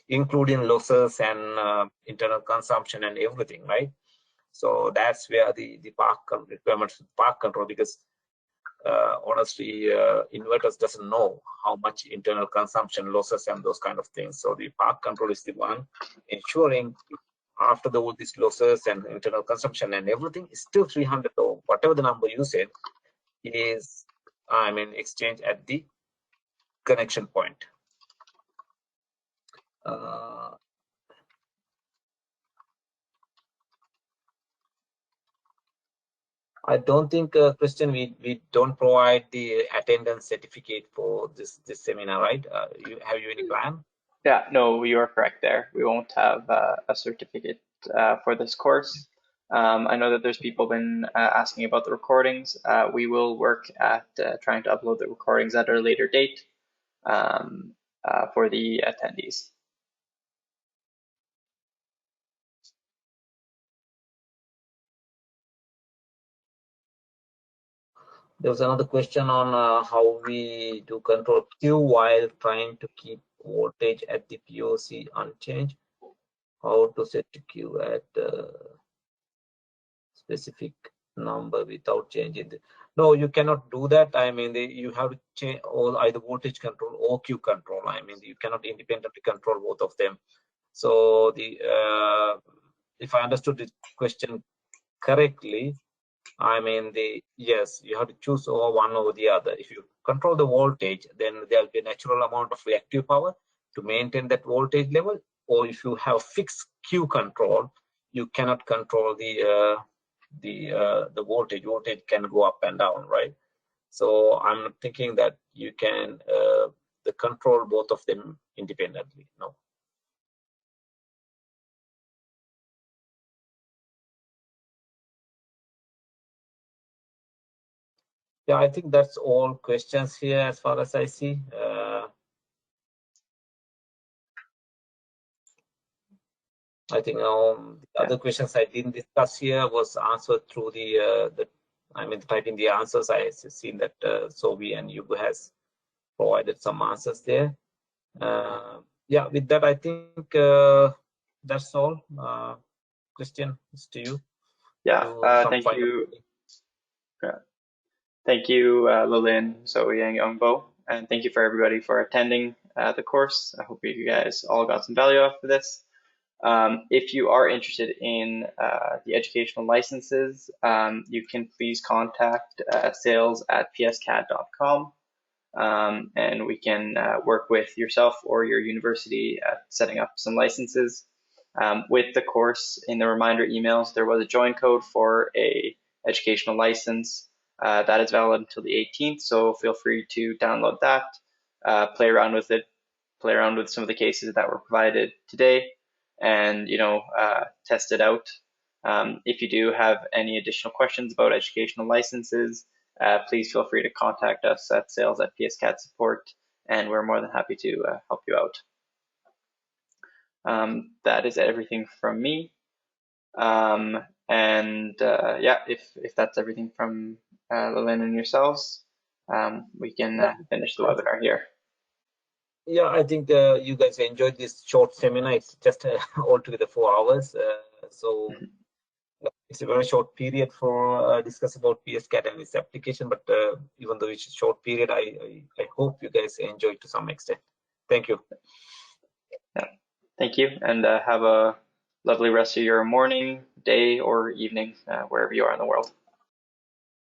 including losses and internal consumption and everything, right? So that's where the park requirements park control, because honestly, inverters doesn't know how much internal consumption, losses, and those kind of things. So the park control is the one ensuring after all these losses and internal consumption and everything is still 300 or whatever the number you said is, I mean, exchange at the connection point. I don't think, Christian, we don't provide the attendance certificate for this seminar, right? Have you any plan? Yeah, no, you are correct there. We won't have a certificate for this course. I know that there's people been asking about the recordings. We will work at trying to upload the recordings at a later date for the attendees. There was another question on how we do control Q while trying to keep voltage at the POC unchanged. How to set Q at specific number without changing the. No, you cannot do that. I mean, you have to change all either voltage control or Q control. I mean, you cannot independently control both of them. So the if I understood the question correctly, I mean, yes, you have to choose over one over the other. If you control the voltage, then there'll be a natural amount of reactive power to maintain that voltage level. Or if you have fixed Q control, you cannot control the voltage. Voltage can go up and down, right? So I'm thinking that you can control both of them independently. No. Yeah, I think that's all questions here as far as I see. I think the other questions I didn't discuss here was answered through I mean, typing the answers. I seen that Sobi and Yugo has provided some answers there. Yeah, with that, I think that's all. Christian, it's to you. Yeah, thank you. Thank you, Lilin, Zoe, and Youngbo, and thank you for everybody for attending the course. I hope you guys all got some value off of this. If you are interested in the educational licenses, you can please contact sales@pscad.com, and we can work with yourself or your university at setting up some licenses. With the course, in the reminder emails, there was a join code for a educational license that is valid until the 18th, so feel free to download that, play around with it, play around with some of the cases that were provided today, and test it out. If you do have any additional questions about educational licenses, please feel free to contact us at sales@PSCAD support, and we're more than happy to help you out. That is everything from me. Yeah, if that's everything from Lilin and yourselves, we can finish the webinar here. Yeah, I think you guys enjoyed this short seminar. It's just altogether 4 hours. So it's a very short period for discuss about PSCAD and its application, but even though it's a short period, I hope you guys enjoy it to some extent. Thank you. Yeah. Thank you, and have a lovely rest of your morning, day, or evening, wherever you are in the world.